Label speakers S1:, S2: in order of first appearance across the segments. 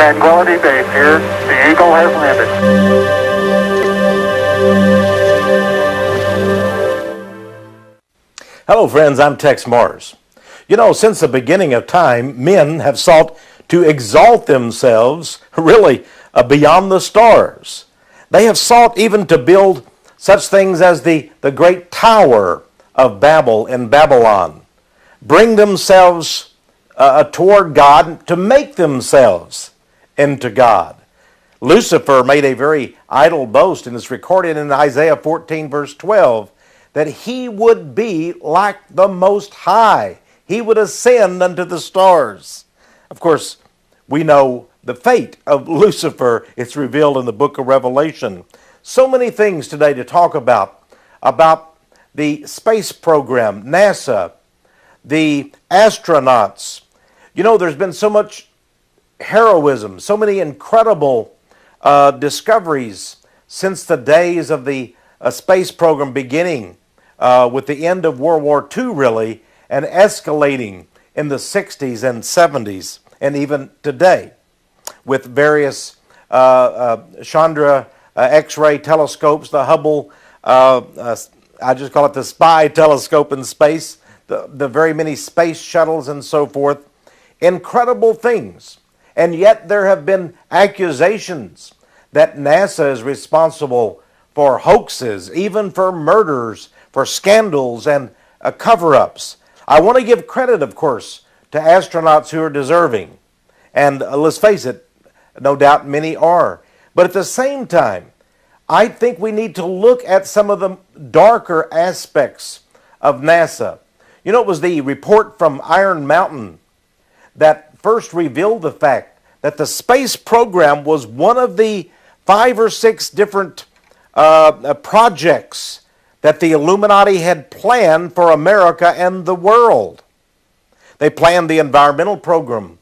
S1: Tranquility Base here. The Eagle has landed.
S2: Hello friends, I'm Texe Mars. You know, since the beginning of time, men have sought to exalt themselves really beyond the stars. They have sought even to build such things as the great Tower of Babel in Babylon, bring themselves toward God to make themselves into God. Lucifer made a very idle boast, and it's recorded in Isaiah 14 verse 12, that he would be like the Most High. He would ascend unto the stars. Of course, we know the fate of Lucifer. It's revealed in the book of Revelation. So many things today to talk about the space program, NASA, the astronauts. You know, there's been so much heroism, so many incredible discoveries since the days of the space program beginning with the end of World War II, really, and escalating in the 60s and 70s, and even today, with various Chandra X-ray telescopes, the Hubble, I just call it the spy telescope in space, the very many space shuttles and so forth. Incredible things. And yet there have been accusations that NASA is responsible for hoaxes, even for murders, for scandals and cover-ups. I want to give credit, of course, to astronauts who are deserving. And let's face it, no doubt many are. But at the same time, I think we need to look at some of the darker aspects of NASA. You know, it was the report from Iron Mountain that first revealed the fact that the space program was one of the 5 or 6 different projects that the Illuminati had planned for America and the world. They planned the environmental program.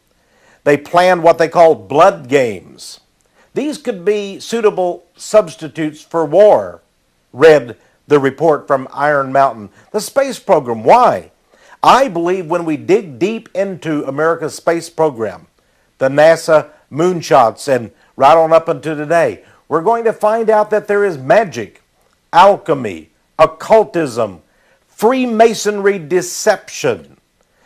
S2: They planned what they called blood games. These could be suitable substitutes for war, read the report from Iron Mountain. The space program, why? I believe when we dig deep into America's space program, the NASA moonshots, and right on up until today, we're going to find out that there is magic, alchemy, occultism, Freemasonry deception.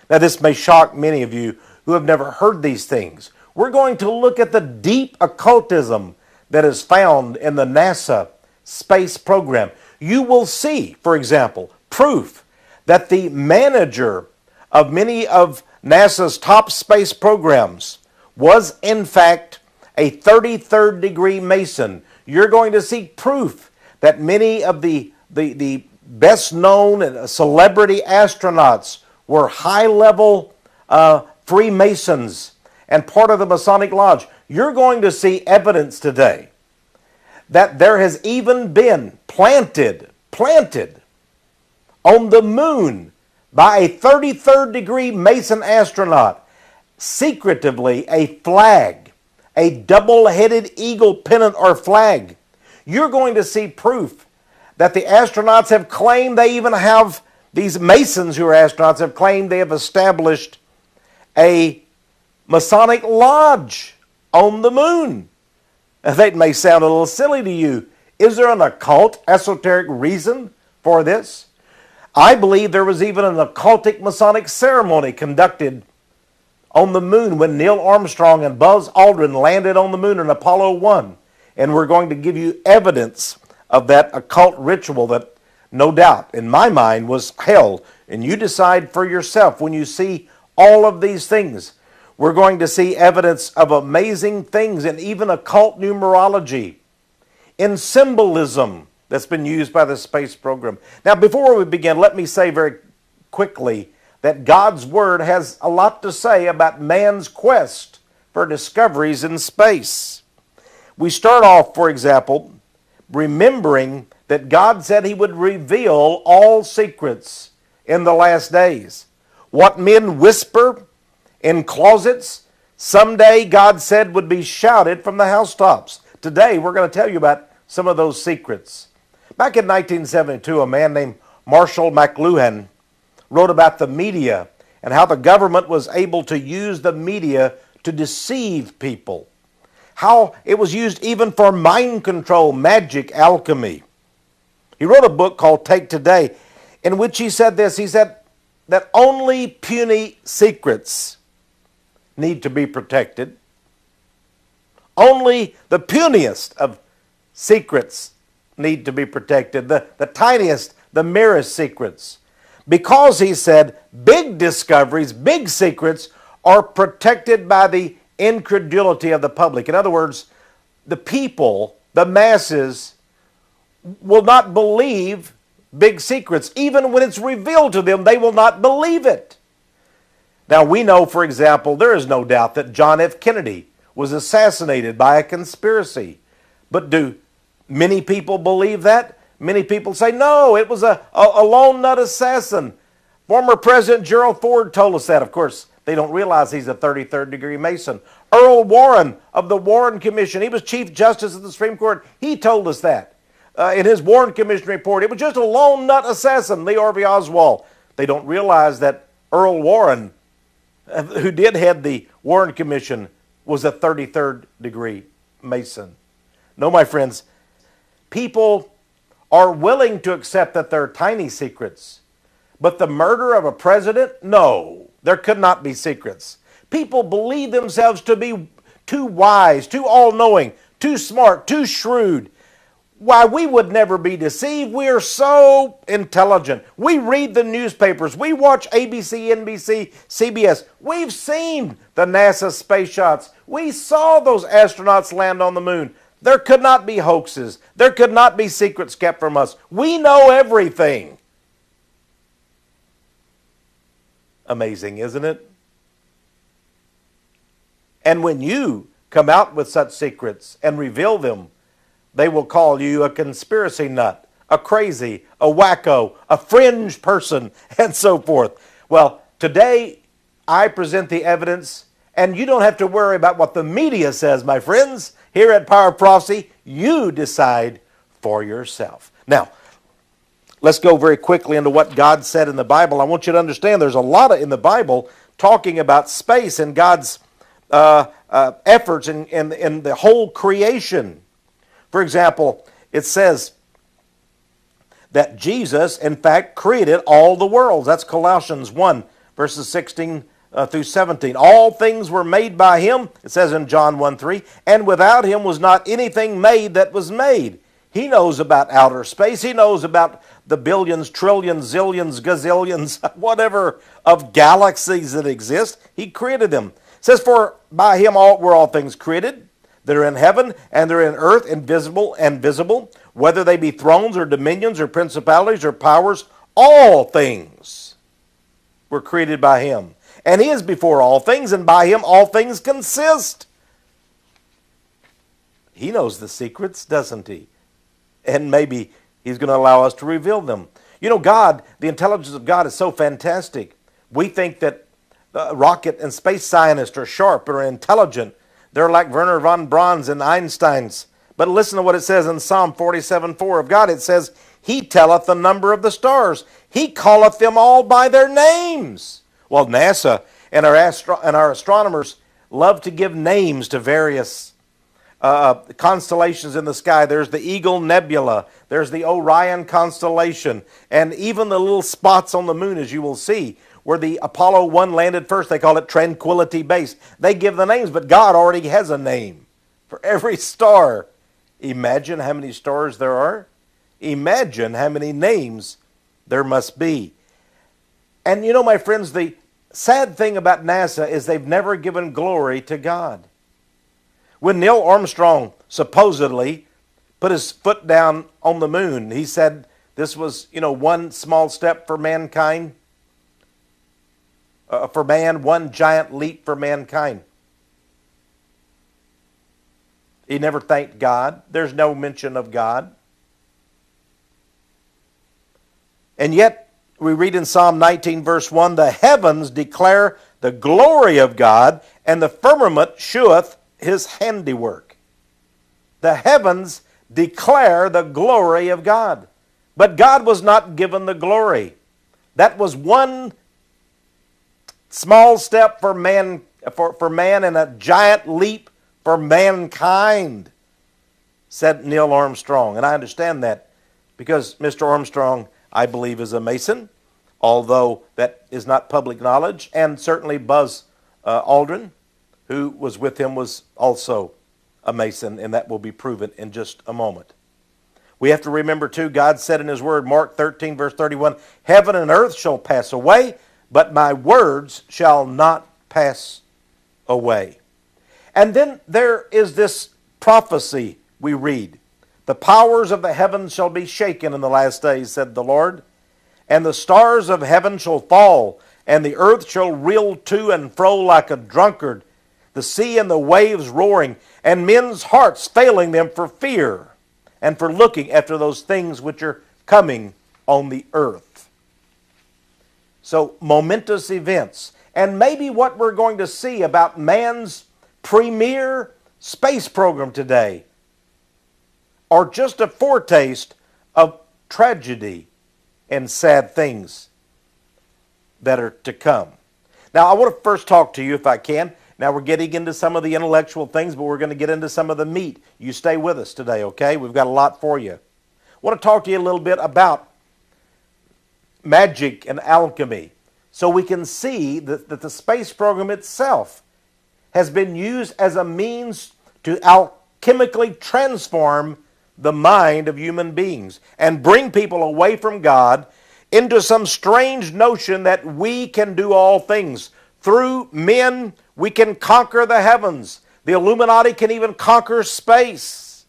S2: Now this may shock many of you who have never heard these things. We're going to look at the deep occultism that is found in the NASA space program. You will see, for example, proof that the manager of many of NASA's top space programs was in fact a 33rd degree Mason. You're going to see proof that many of the best known and celebrity astronauts were high-level Freemasons and part of the Masonic Lodge. You're going to see evidence today that there has even been planted on the moon by a 33rd degree Mason astronaut, secretively a flag, a double-headed eagle pennant or flag. You're going to see proof that the astronauts have claimed they even have, these Masons who are astronauts have claimed they have established a Masonic Lodge on the moon. Now, that may sound a little silly to you. Is there an occult, esoteric reason for this? I believe there was even an occultic Masonic ceremony conducted on the moon when Neil Armstrong and Buzz Aldrin landed on the moon in Apollo 1. And we're going to give you evidence of that occult ritual that, no doubt, in my mind, was held. And you decide for yourself when you see all of these things. We're going to see evidence of amazing things and even occult numerology in symbolism that's been used by the space program. Now, before we begin, let me say very quickly that God's Word has a lot to say about man's quest for discoveries in space. We start off, for example, remembering that God said He would reveal all secrets in the last days. What men whisper in closets, someday God said would be shouted from the housetops. Today, we're going to tell you about some of those secrets. Back in 1972, a man named Marshall McLuhan wrote about the media and how the government was able to use the media to deceive people. how it was used even for mind control, magic, alchemy. He wrote a book called Take Today, in which he said this. He said that only puny secrets need to be protected. Only the puniest of secrets need to be protected, the tiniest, the merest secrets. Because, he said, big discoveries, big secrets are protected by the incredulity of the public. In other words, the people, the masses, will not believe big secrets. Even when it's revealed to them, they will not believe it. Now, we know, for example, there is no doubt that John F. Kennedy was assassinated by a conspiracy. But do many people believe that? Many people say, no, it was a lone nut assassin. Former President Gerald Ford told us that. Of course, they don't realize he's a 33rd degree Mason. Earl Warren of the Warren Commission, he was Chief Justice of the Supreme Court. He told us that in his Warren Commission report. It was just a lone nut assassin, Lee Harvey Oswald. They don't realize that Earl Warren, who did head the Warren Commission, was a 33rd degree Mason. No, my friends, people are willing to accept that they're tiny secrets. But the murder of a president? No, there could not be secrets. People believe themselves to be too wise, too all-knowing, too smart, too shrewd. Why, we would never be deceived. We are so intelligent. We read the newspapers. We watch ABC, NBC, CBS. We've seen the NASA space shots. We saw those astronauts land on the moon. There could not be hoaxes. There could not be secrets kept from us. We know everything. Amazing, isn't it? And when you come out with such secrets and reveal them, they will call you a conspiracy nut, a crazy, a wacko, a fringe person, and so forth. Well, today I present the evidence, and you don't have to worry about what the media says, my friends. Here at Power of Prophecy, you decide for yourself. Now, let's go very quickly into what God said in the Bible. I want you to understand there's a lot in the Bible talking about space and God's efforts in the whole creation. For example, it says that Jesus, in fact, created all the worlds. That's Colossians 1, verses 16 through 17. All things were made by him, it says in John 1:3, and without him was not anything made that was made. He knows about outer space. He knows about the billions, trillions, zillions, gazillions, whatever of galaxies that exist. He created them. It says, for by him were all things created, that are in heaven and they're in earth, invisible and visible, whether they be thrones or dominions or principalities or powers, all things were created by him. And he is before all things, and by him all things consist. He knows the secrets, doesn't he? And maybe he's going to allow us to reveal them. You know, God, the intelligence of God is so fantastic. We think that rocket and space scientists are sharp or intelligent. They're like Werner von Braun's and Einstein's. But listen to what it says in Psalm 47:4 of God. It says, he telleth the number of the stars. He calleth them all by their names. Well, NASA and our astronomers love to give names to various constellations in the sky. There's the Eagle Nebula. There's the Orion constellation. And even the little spots on the moon, as you will see, where the Apollo 1 landed first, they call it Tranquility Base. They give the names, but God already has a name for every star. Imagine how many stars there are. Imagine how many names there must be. And you know, my friends, the sad thing about NASA is they've never given glory to God. When Neil Armstrong supposedly put his foot down on the moon, he said this was, one small step for mankind. For man, one giant leap for mankind. He never thanked God. There's no mention of God. And yet, we read in Psalm 19, verse 1, the heavens declare the glory of God, and the firmament sheweth his handiwork. The heavens declare the glory of God. But God was not given the glory. That was one small step for man and a giant leap for mankind, said Neil Armstrong. And I understand that because Mr. Armstrong, I believe, is a Mason, although that is not public knowledge. And certainly Buzz Aldrin, who was with him, was also a Mason, and that will be proven in just a moment. We have to remember, too, God said in His Word, Mark 13, verse 31, heaven and earth shall pass away, but my words shall not pass away. And then there is this prophecy we read. The powers of the heavens shall be shaken in the last days, said the Lord, and the stars of heaven shall fall, and the earth shall reel to and fro like a drunkard, the sea and the waves roaring, and men's hearts failing them for fear, and for looking after those things which are coming on the earth. So, momentous events. And maybe what we're going to see about man's premier space program today are just a foretaste of tragedy and sad things that are to come. Now, I want to first talk to you, if I can. Now, we're getting into some of the intellectual things, but we're going to get into some of the meat. You stay with us today, okay? We've got a lot for you. I want to talk to you a little bit about magic and alchemy, so we can see that the space program itself has been used as a means to alchemically transform the mind of human beings and bring people away from God into some strange notion that we can do all things. Through men, we can conquer the heavens. The Illuminati can even conquer space.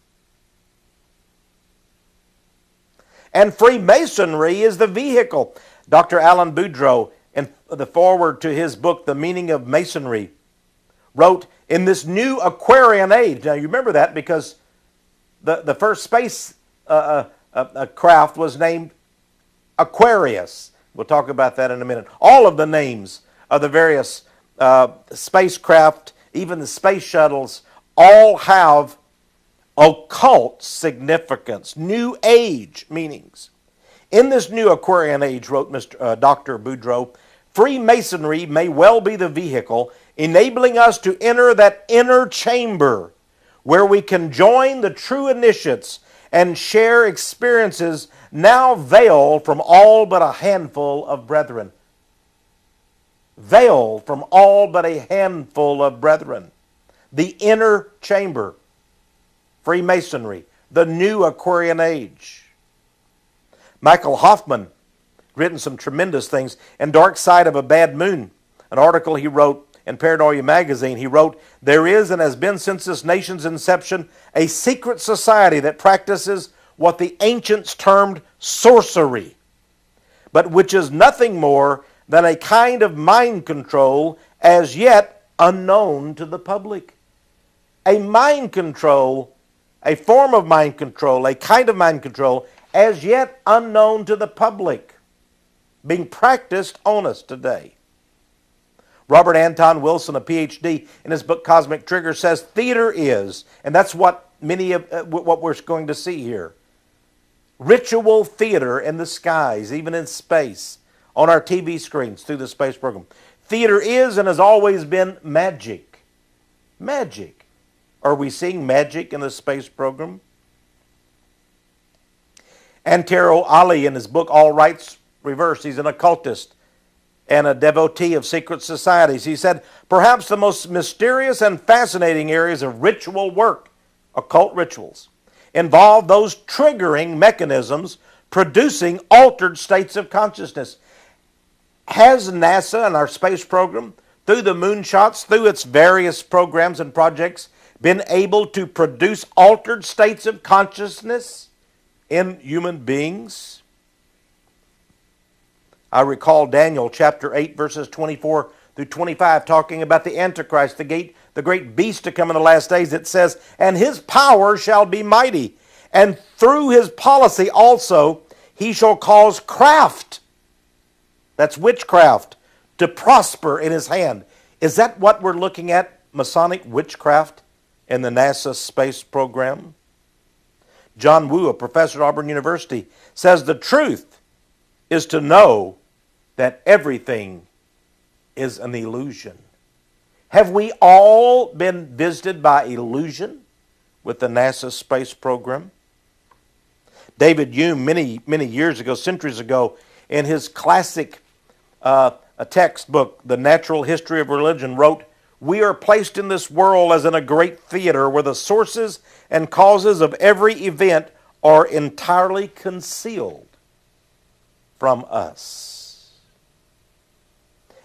S2: And Freemasonry is the vehicle. Dr. Alan Boudreau, in the foreword to his book, The Meaning of Masonry, wrote, in this new Aquarian age, now you remember that because the first space craft was named Aquarius. We'll talk about that in a minute. All of the names of the various spacecraft, even the space shuttles, all have occult significance, new age meanings. In this new Aquarian age, wrote Dr. Boudreau, Freemasonry may well be the vehicle enabling us to enter that inner chamber where we can join the true initiates and share experiences now veiled from all but a handful of brethren. Veiled from all but a handful of brethren. The inner chamber. Freemasonry. The new Aquarian age. Michael Hoffman, written some tremendous things, in Dark Side of a Bad Moon, an article he wrote in Pareidolia magazine, he wrote, there is and has been since this nation's inception a secret society that practices what the ancients termed sorcery, but which is nothing more than a kind of mind control as yet unknown to the public. A mind control, a form of mind control, a kind of mind control as yet unknown to the public, being practiced on us today. Robert Anton Wilson, a PhD, in his book Cosmic Trigger, says theater is, and that's what many of what we're going to see here, ritual theater in the skies, even in space, on our TV screens through the space program. Theater is and has always been magic. Magic. Are we seeing magic in the space program? Antero Ali, in his book All Rights Reversed, he's an occultist and a devotee of secret societies. He said, perhaps the most mysterious and fascinating areas of ritual work, occult rituals, involve those triggering mechanisms producing altered states of consciousness. Has NASA and our space program, through the moonshots, through its various programs and projects, been able to produce altered states of consciousness in human beings? I recall Daniel chapter 8 verses 24 through 25 talking about the Antichrist, the great beast to come in the last days. It says, and his power shall be mighty, and through his policy also he shall cause craft, that's witchcraft, to prosper in his hand. Is that what we're looking at, Masonic witchcraft in the NASA space program? John Woo, a professor at Auburn University, says the truth is to know that everything is an illusion. Have we all been visited by illusion with the NASA space program? David Hume, many years ago, centuries ago, in his classic a textbook, The Natural History of Religion, wrote, "We are placed in this world as in a great theater where the sources and causes of every event are entirely concealed from us."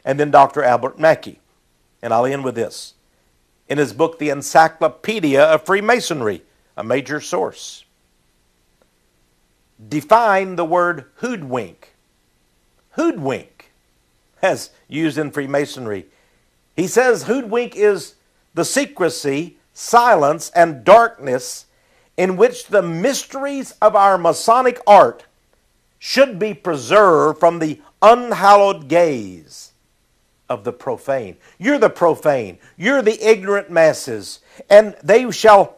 S2: And then Dr. Albert Mackey, and I'll end with this, in his book, The Encyclopedia of Freemasonry, a major source, define the word hoodwink. Hoodwink, as used in Freemasonry. He says hoodwink is the secrecy, silence, and darkness in which the mysteries of our Masonic art should be preserved from the unhallowed gaze of the profane. You're the profane. You're the ignorant masses. And they shall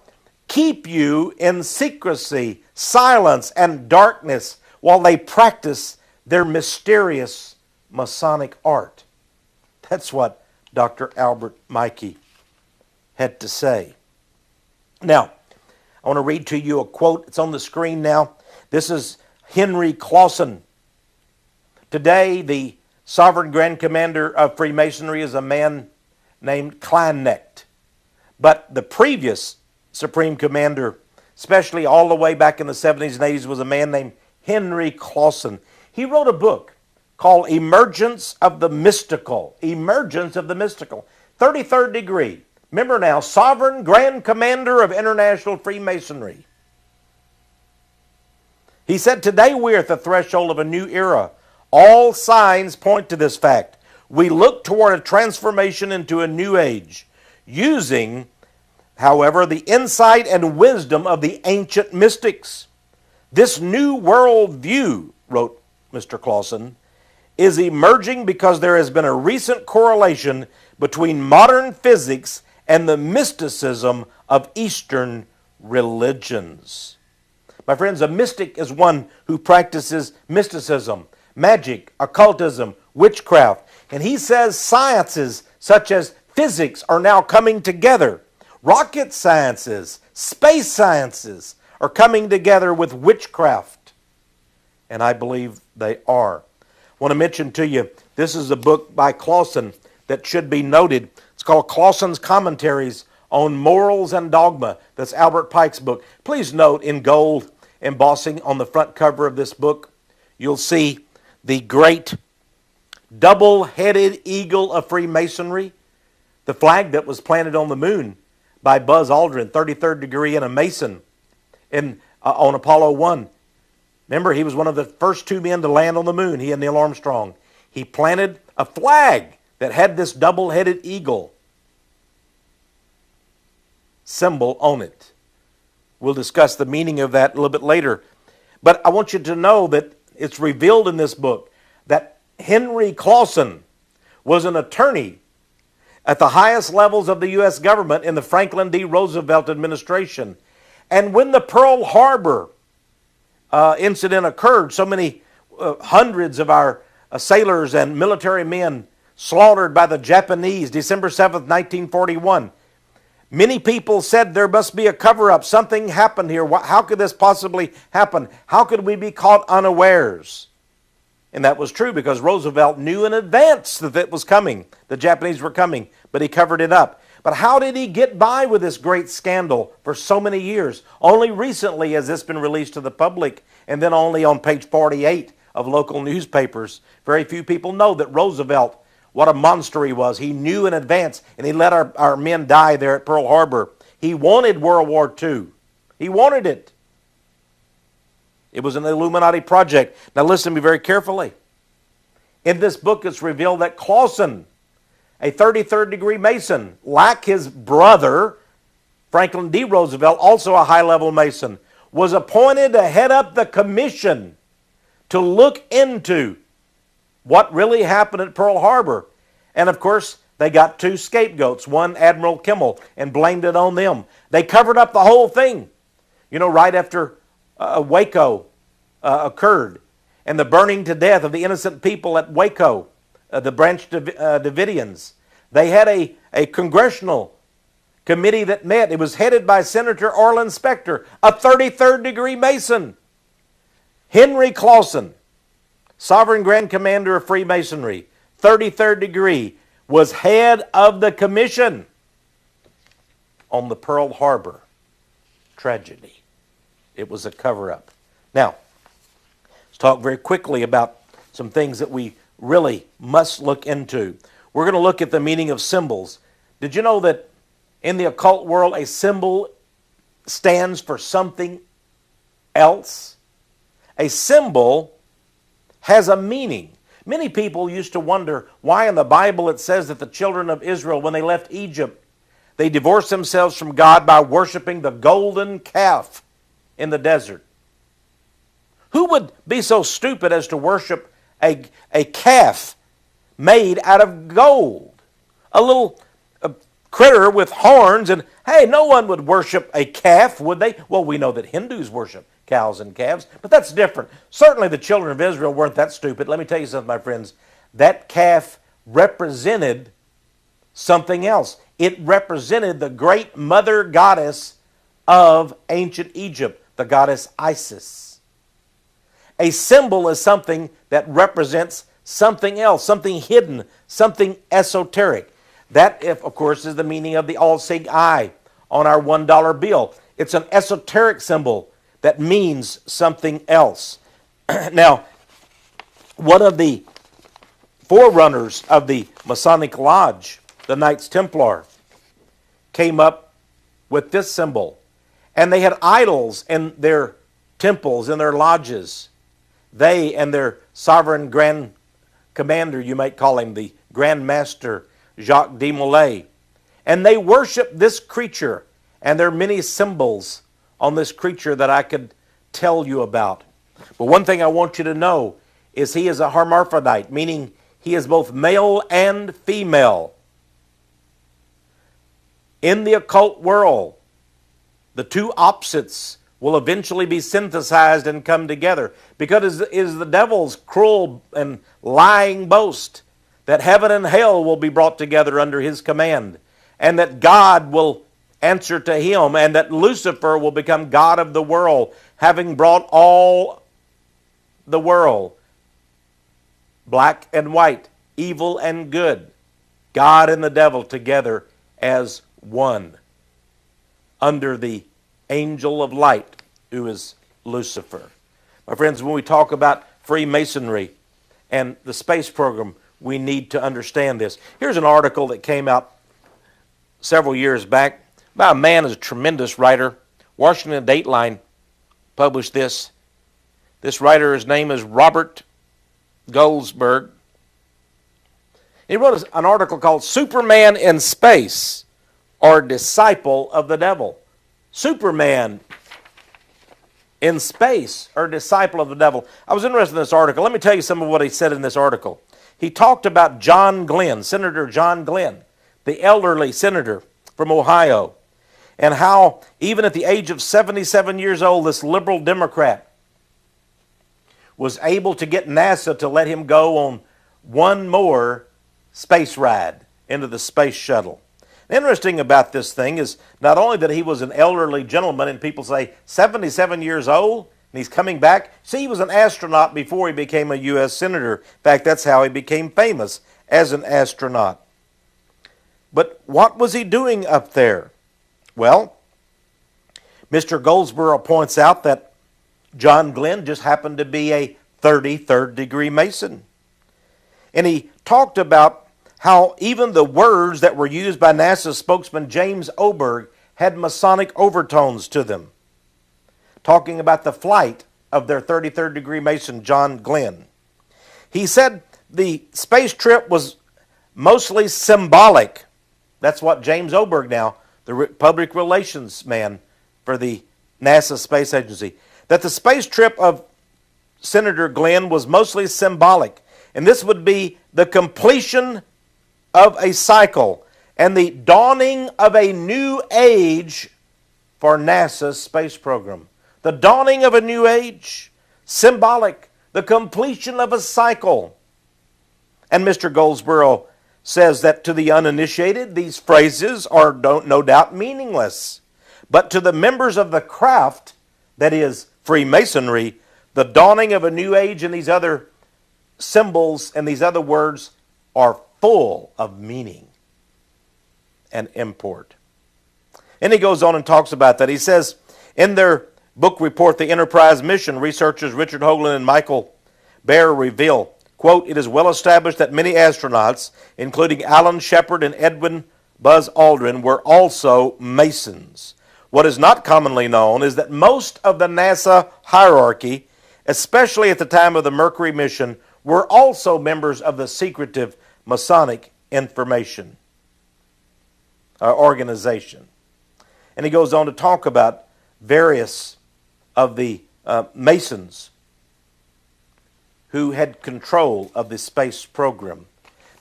S2: keep you in secrecy, silence, and darkness while they practice their mysterious Masonic art. That's what Dr. Albert Mackey had to say. Now, I want to read to you a quote. It's on the screen now. This is Henry Clausen. Today, the Sovereign Grand Commander of Freemasonry is a man named Kleinknecht. But the previous Supreme Commander, especially all the way back in the 70s and 80s, was a man named Henry Clausen. He wrote a book called Emergence of the Mystical. Emergence of the Mystical. 33rd degree. Remember now, Sovereign Grand Commander of International Freemasonry. He said, "Today we are at the threshold of a new era. All signs point to this fact. We look toward a transformation into a new age, using, however, the insight and wisdom of the ancient mystics. This new world view," wrote Mr. Clausen, "is emerging because there has been a recent correlation between modern physics and the mysticism of Eastern religions." My friends, a mystic is one who practices mysticism, magic, occultism, witchcraft. And he says sciences such as physics are now coming together. Rocket sciences, space sciences are coming together with witchcraft. And I believe they are. I want to mention to you, this is a book by Clausen that should be noted. It's called Clausen's Commentaries on Morals and Dogma. That's Albert Pike's book. Please note in gold embossing on the front cover of this book, you'll see the great double-headed eagle of Freemasonry, the flag that was planted on the moon by Buzz Aldrin, 33rd degree, and a Mason on Apollo 1. Remember, he was one of the first two men to land on the moon, he and Neil Armstrong. He planted a flag that had this double-headed eagle symbol on it. We'll discuss the meaning of that a little bit later. But I want you to know that it's revealed in this book that Henry Clausen was an attorney at the highest levels of the U.S. government in the Franklin D. Roosevelt administration. And when the Pearl Harbor incident occurred, so many hundreds of our sailors and military men slaughtered by the Japanese, December 7th, 1941. Many people said there must be a cover-up. Something happened here. How could this possibly happen? How could we be caught unawares? And that was true because Roosevelt knew in advance that it was coming. The Japanese were coming, but he covered it up. But how did he get by with this great scandal for so many years? Only recently has this been released to the public, and then only on page 48 of local newspapers. Very few people know that Roosevelt, what a monster he was. He knew in advance, and he let our men die there at Pearl Harbor. He wanted World War II. He wanted it. It was an Illuminati project. Now listen to me very carefully. In this book, it's revealed that Clausen, a 33rd degree Mason, like his brother, Franklin D. Roosevelt, also a high-level Mason, was appointed to head up the commission to look into what really happened at Pearl Harbor. And of course, they got two scapegoats, one Admiral Kimmel, and blamed it on them. They covered up the whole thing. You know, right after Waco occurred and the burning to death of the innocent people at Waco, the Branch Davidians, They had a congressional committee that met. It was headed by Senator Orland Specter, a 33rd degree Mason. Henry Clausen, Sovereign Grand Commander of Freemasonry, 33rd degree, was head of the commission on the Pearl Harbor tragedy. It was a cover-up. Now, let's talk very quickly about some things that we really must look into. We're going to look at the meaning of symbols. Did you know that in the occult world, a symbol stands for something else? A symbol has a meaning. Many people used to wonder why in the Bible it says that the children of Israel, when they left Egypt, they divorced themselves from God by worshiping the golden calf in the desert. Who would be so stupid as to worship a calf made out of gold? A little critter with horns, and hey, no one would worship a calf, would they? Well, we know that Hindus worship cows and calves, but that's different. Certainly the children of Israel weren't that stupid. Let me tell you something, my friends. That calf represented something else. It represented the great mother goddess of ancient Egypt, the goddess Isis. A symbol is something that represents something else, something hidden, something esoteric. That, of course, is the meaning of the all-seeing eye on our $1 bill. It's an esoteric symbol that means something else. Now, one of the forerunners of the Masonic Lodge, the Knights Templar, came up with this symbol. And they had idols in their temples, in their lodges. They and their sovereign grand commander, you might call him the Grand Master, Jacques de Molay. And they worshiped this creature. And there are many symbols on this creature that I could tell you about. But one thing I want you to know is he is a hermaphrodite, meaning he is both male and female. In the occult world, the two opposites will eventually be synthesized and come together, because it is the devil's cruel and lying boast that heaven and hell will be brought together under his command, and that God will answer to him, and that Lucifer will become God of the world, having brought all the world, black and white, evil and good, God and the devil together as one, under the angel of light, who is Lucifer. My friends, when we talk about Freemasonry and the space program, we need to understand this. Here's an article that came out several years back by a man who's a tremendous writer. Washington Dateline published this. This writer, his name is Robert Goldsberg. He wrote an article called Superman in Space, or Disciple of the Devil. Superman in Space, or Disciple of the Devil. I was interested in this article. Let me tell you some of what he said in this article. He talked about John Glenn, Senator John Glenn, the elderly senator from Ohio, and how even at the age of 77 years old, this liberal Democrat was able to get NASA to let him go on one more space ride into the space shuttle. Interesting about this thing is not only that he was an elderly gentleman, and people say 77 years old and he's coming back. See, he was an astronaut before he became a U.S. senator. In fact, that's how he became famous, as an astronaut. But what was he doing up there? Well, Mr. Goldsboro points out that John Glenn just happened to be a 33rd degree Mason. And he talked about how even the words that were used by NASA spokesman James Oberg had Masonic overtones to them, talking about the flight of their 33rd degree Mason, John Glenn. He said the space trip was mostly symbolic. That's what James Oberg now, the public relations man for the NASA Space Agency, that the space trip of Senator Glenn was mostly symbolic. And this would be the completion of a cycle and the dawning of a new age for NASA's space program. The dawning of a new age, symbolic, the completion of a cycle. And Mr. Goldsboro says that to the uninitiated, these phrases are no doubt meaningless. But to the members of the craft, that is, Freemasonry, the dawning of a new age and these other symbols and these other words are full of meaning and import. And he goes on and talks about that. He says, in their book report, The Enterprise Mission, researchers Richard Hoagland and Michael Baer reveal, quote, it is well established that many astronauts, including Alan Shepard and Edwin Buzz Aldrin, were also Masons. What is not commonly known is that most of the NASA hierarchy, especially at the time of the Mercury mission, were also members of the secretive Masonic information organization. And he goes on to talk about various of the Masons who had control of the space program.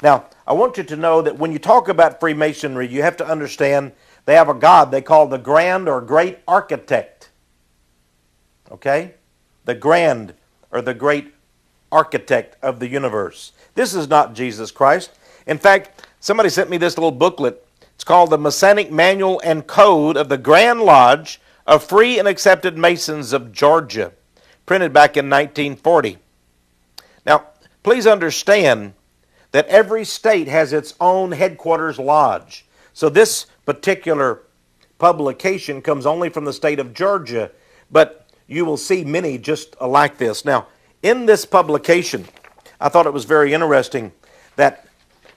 S2: Now, I want you to know that when you talk about Freemasonry, you have to understand they have a god they call the Grand or Great Architect. Okay? The Grand or the Great Architect of the universe. This is not Jesus Christ. In fact, somebody sent me this little booklet. It's called The Masonic Manual and Code of the Grand Lodge of Free and Accepted Masons of Georgia, printed back in 1940. Now, please understand that every state has its own headquarters lodge. So this particular publication comes only from the state of Georgia, but you will see many just like this. Now, in this publication, I thought it was very interesting that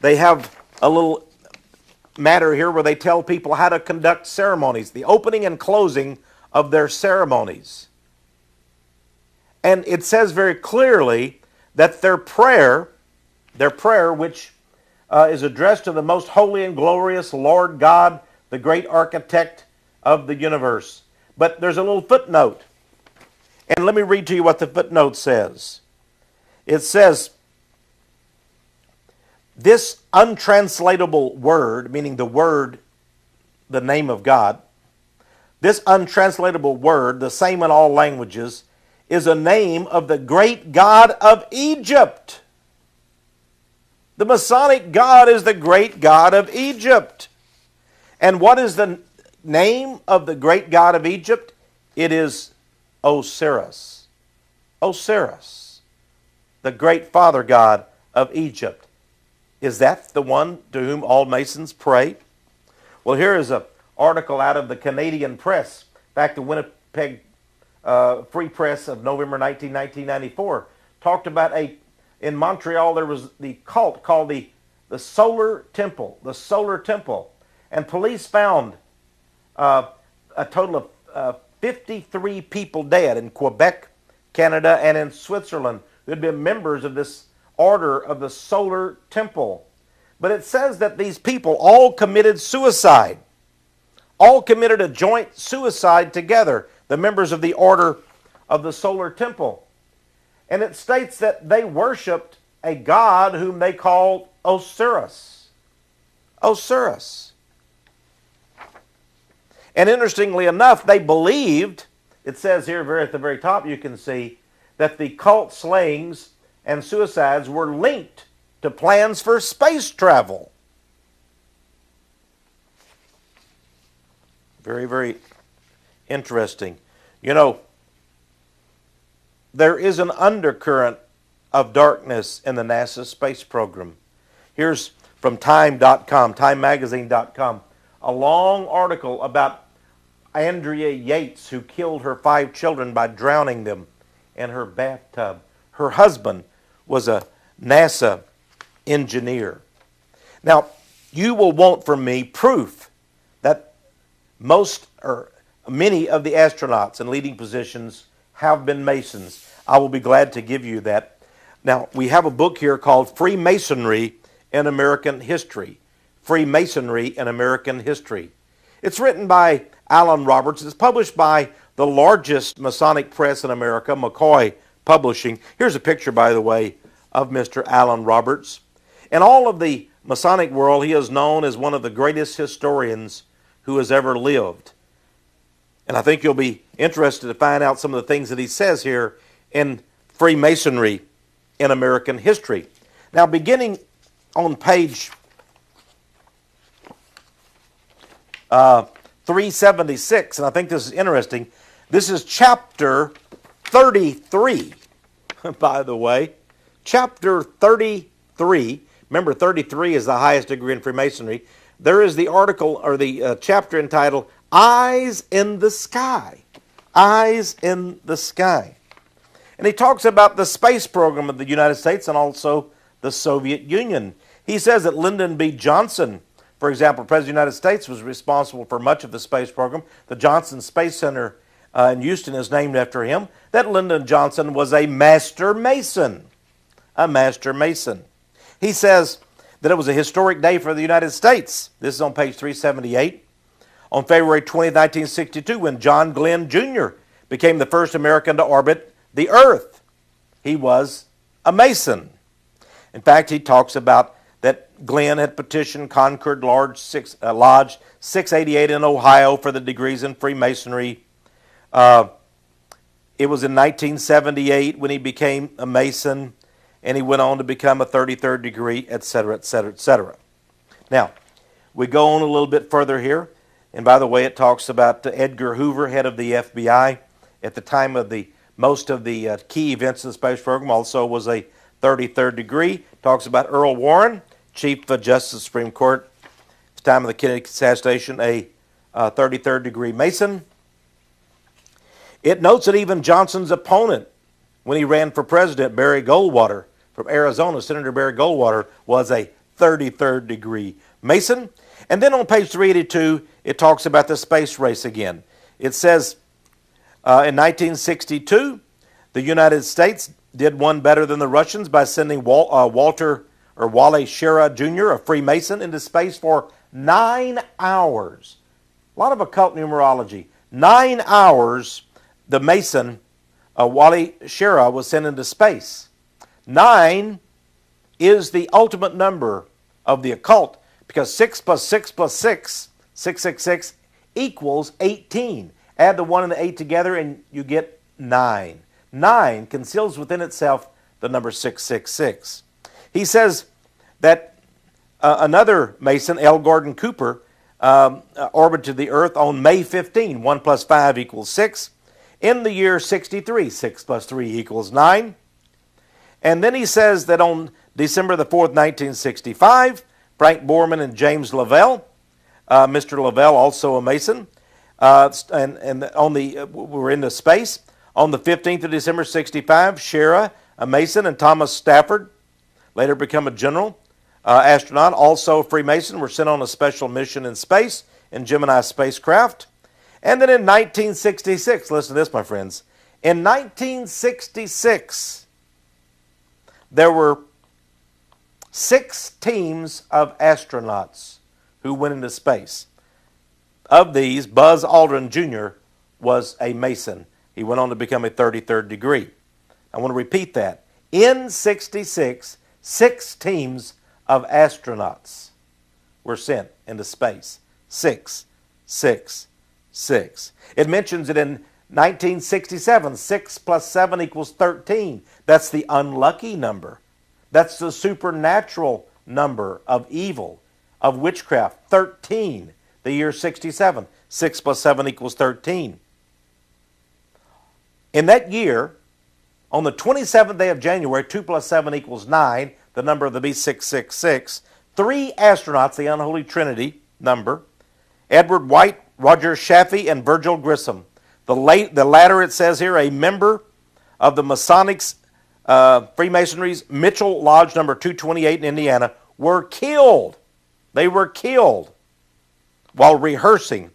S2: they have a little matter here where they tell people how to conduct ceremonies, the opening and closing of their ceremonies. And it says very clearly that their prayer, which is addressed to the most holy and glorious Lord God, the great architect of the universe. But there's a little footnote. And let me read to you what the footnote says. It says, this untranslatable word, meaning the word, the name of God, this untranslatable word, the same in all languages, is a name of the great God of Egypt. The Masonic God is the great God of Egypt. And what is the name of the great God of Egypt? It is Osiris. Osiris, the great father God of Egypt. Is that the one to whom all Masons pray? Well, here is an article out of the Canadian Press, back to Winnipeg Free Press of November 1994, talked about in Montreal there was the cult called the Solar Temple, and police found a total of 53 people dead in Quebec, Canada, and in Switzerland who had been members of this order of the Solar Temple. But it says that these people all committed suicide, all committed a joint suicide together, the members of the order of the Solar Temple. And it states that they worshipped a god whom they called Osiris. Osiris. And interestingly enough, they believed, it says here at the very top you can see, that the cult slayings and suicides were linked to plans for space travel. Very, very interesting. You know, there is an undercurrent of darkness in the NASA space program. Here's from Time.com, TimeMagazine.com, a long article about Andrea Yates, who killed her 5 children by drowning them in her bathtub. Her husband was a NASA engineer. Now, you will want from me proof that most or many of the astronauts in leading positions have been Masons. I will be glad to give you that. Now, we have a book here called Freemasonry in American History. Freemasonry in American History. It's written by Alan Roberts. It's published by the largest Masonic press in America, McCoy Publishing. Here's a picture, by the way, of Mr. Alan Roberts. In all of the Masonic world, he is known as one of the greatest historians who has ever lived. And I think you'll be interested to find out some of the things that he says here in Freemasonry in American History. Now, beginning on page 376, and I think this is interesting. This is chapter 33, by the way. Chapter 33. Remember, 33 is the highest degree in Freemasonry. There is the article, or the chapter entitled, Eyes in the Sky. Eyes in the Sky. And he talks about the space program of the United States and also the Soviet Union. He says that Lyndon B. Johnson, for example, President of the United States, was responsible for much of the space program. The Johnson Space Center in Houston is named after him. That Lyndon Johnson was a master mason. A master mason. He says that it was a historic day for the United States. This is on page 378. On February 20, 1962, when John Glenn Jr. became the first American to orbit the Earth. He was a Mason. In fact, he talks about that Glenn had petitioned Concord Lodge 688 in Ohio for the degrees in Freemasonry. It was in 1978 when he became a Mason, and he went on to become a 33rd degree, etc., etc., etc. Now, we go on a little bit further here, and by the way, it talks about Edgar Hoover, head of the FBI, at the time of most of the key events in the space program, also was a 33rd degree. Talks about Earl Warren, Chief Justice of the Supreme Court, at the time of the Kennedy assassination, a 33rd degree Mason. It notes that even Johnson's opponent, when he ran for president, Barry Goldwater from Arizona, Senator Barry Goldwater, was a 33rd degree Mason. And then on page 382, it talks about the space race again. It says, in 1962, the United States did one better than the Russians by sending Wally Schirra Jr., a Freemason, into space for 9 hours. A lot of occult numerology. 9 hours, the Mason, Wally Schirra, was sent into space. 9 is the ultimate number of the occult, because 6 plus 6 plus 6, 666, equals 18. Add the 1 and the 8 together and you get 9. 9 conceals within itself the number 666. He says that another Mason, L. Gordon Cooper, orbited the Earth on May 15. 1 plus 5 equals 6. In the year 63, 6 plus 3 equals 9. And then he says that on December the 4th, 1965, Frank Borman and James Lavelle, Mr. Lavelle, also a Mason, we're into space. On the 15th of December, 65, Schirra, a Mason, and Thomas Stafford, later become a general astronaut, also a Freemason, were sent on a special mission in space in Gemini spacecraft. And then in 1966, listen to this, my friends. In 1966, there were 6 teams of astronauts who went into space. Of these, Buzz Aldrin Jr. was a Mason. He went on to become a 33rd degree. I want to repeat that. In 66, 6 teams of astronauts were sent into space. 6, 6, 6. It mentions it in 1967, 6 plus 7 equals 13. That's the unlucky number. That's the supernatural number of evil, of witchcraft. 13, the year 67. 6 plus 7 equals 13. In that year, on the 27th day of January, 2 plus 7 equals 9, the number of the beast 666, 3 astronauts, the unholy trinity number, Edward White, Roger Chaffee, and Virgil Grissom. The latter, it says here, a member of the Masonics, Freemasonry's Mitchell Lodge number 228 in Indiana, were killed. They were killed while rehearsing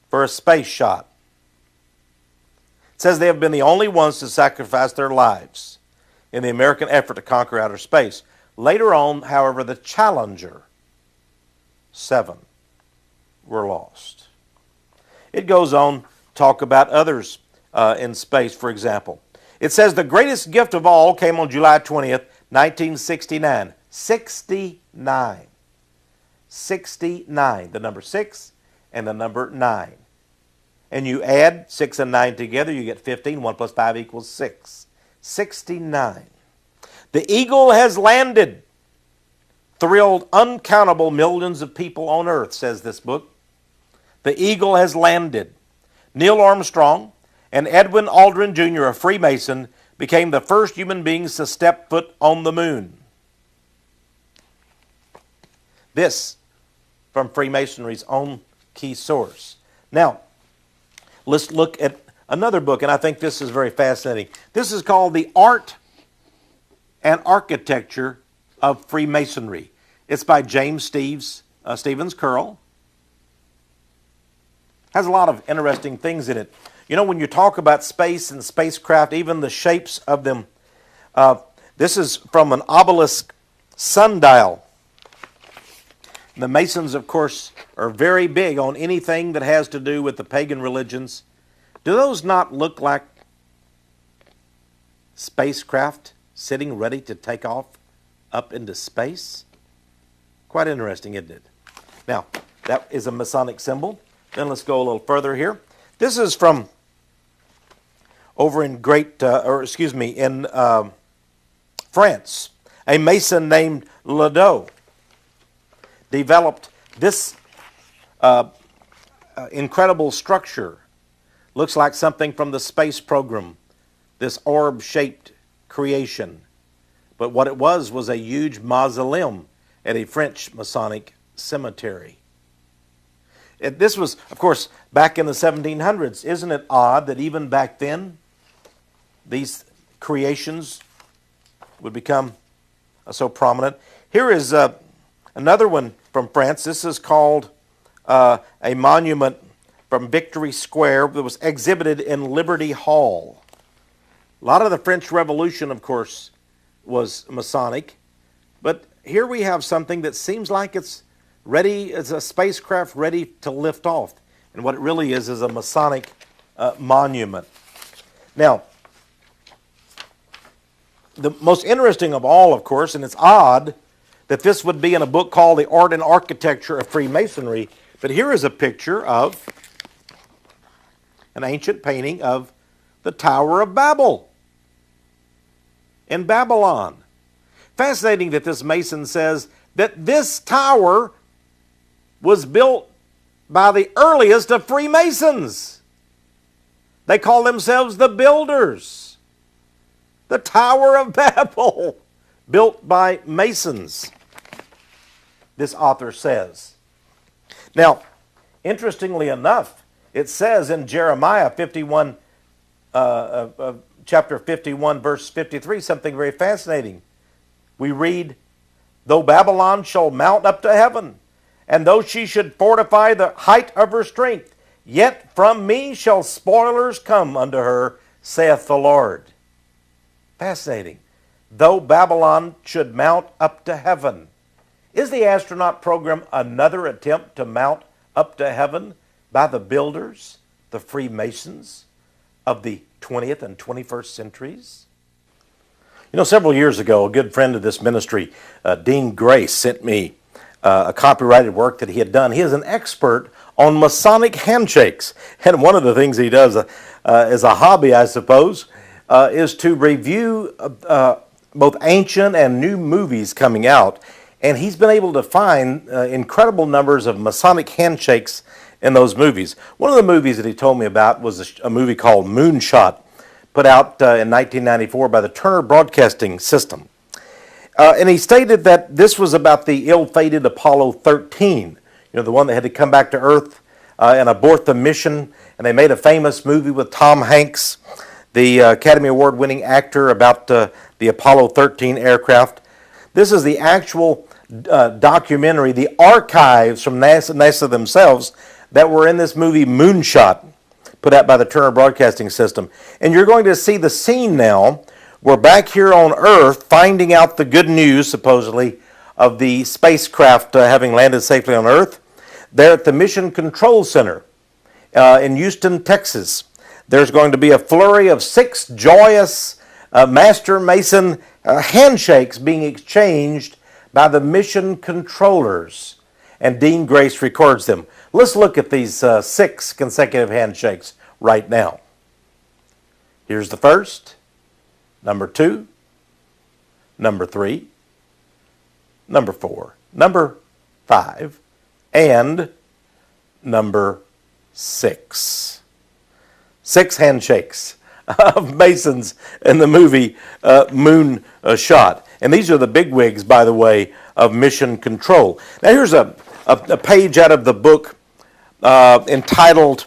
S2: for a space shot. It says they have been the only ones to sacrifice their lives in the American effort to conquer outer space. Later on, however, the Challenger 7 were lost. It goes on to talk about others in space, for example. It says the greatest gift of all came on July 20th, 1969. 69. 69. The number 6 and the number 9. And you add 6 and 9 together, you get 15. 1 plus 5 equals 6. 69. The eagle has landed thrilled uncountable millions of people on earth, says this book. The eagle has landed. Neil Armstrong and Edwin Aldrin Jr., a Freemason, became the first human beings to step foot on the moon. This from Freemasonry's own key source. Now, let's look at another book, and I think this is very fascinating. This is called The Art and Architecture of Freemasonry. It's by James Stevens Curl. Has a lot of interesting things in it. You know, when you talk about space and spacecraft, even the shapes of them, this is from an obelisk sundial. The Masons, of course, are very big on anything that has to do with the pagan religions. Do those not look like spacecraft sitting ready to take off up into space? Quite interesting, isn't it? Now, that is a Masonic symbol. Then let's go a little further here. This is from over in in France. A Mason named Ladeau developed this incredible structure. Looks like something from the space program, this orb-shaped creation. But what it was a huge mausoleum at a French Masonic cemetery. This was, of course, back in the 1700s. Isn't it odd that even back then, these creations would become so prominent? Here is another one from France. This is called a monument from Victory Square that was exhibited in Liberty Hall. A lot of the French Revolution, of course, was Masonic. But here we have something that seems like it's ready, it's a spacecraft ready to lift off. And what it really is a Masonic monument. Now, the most interesting of all, of course, and it's odd that this would be in a book called The Art and Architecture of Freemasonry, but here is a picture of an ancient painting of the Tower of Babel in Babylon. Fascinating that this Mason says that this tower was built by the earliest of Freemasons. They call themselves the builders. The Tower of Babel, built by Masons, this author says. Now, interestingly enough, it says in Jeremiah 51, chapter 51, verse 53, something very fascinating. We read, "Though Babylon shall mount up to heaven, and though she should fortify the height of her strength, yet from me shall spoilers come unto her, saith the Lord." Fascinating. Though Babylon should mount up to heaven. Is the astronaut program another attempt to mount up to heaven by the builders, the Freemasons of the 20th and 21st centuries? You know, several years ago, a good friend of this ministry, Dean Grace, sent me a copyrighted work that he had done. He is an expert on Masonic handshakes. And one of the things he does as a hobby, I suppose, is to review both ancient and new movies coming out. And he's been able to find incredible numbers of Masonic handshakes in those movies. One of the movies that he told me about was a movie called Moonshot, put out in 1994 by the Turner Broadcasting System. And he stated that this was about the ill-fated Apollo 13, you know, the one that had to come back to Earth and abort the mission. And they made a famous movie with Tom Hanks, the Academy Award-winning actor, about the Apollo 13 aircraft. This is the actual documentary, the archives from NASA themselves that were in this movie Moonshot, put out by the Turner Broadcasting System. And you're going to see the scene now. We're back here on Earth finding out the good news, supposedly, of the spacecraft having landed safely on Earth. They're at the Mission Control Center in Houston, Texas. There's going to be a flurry of 6 joyous Master Mason handshakes being exchanged by the mission controllers. And Dean Grace records them. Let's look at these 6 consecutive handshakes right now. Here's the first, number 2, number 3, number 4, number 5, and number 6. 6 handshakes of Masons in the movie Moon Shot. And these are the bigwigs, by the way, of Mission Control. Now here's a page out of the book entitled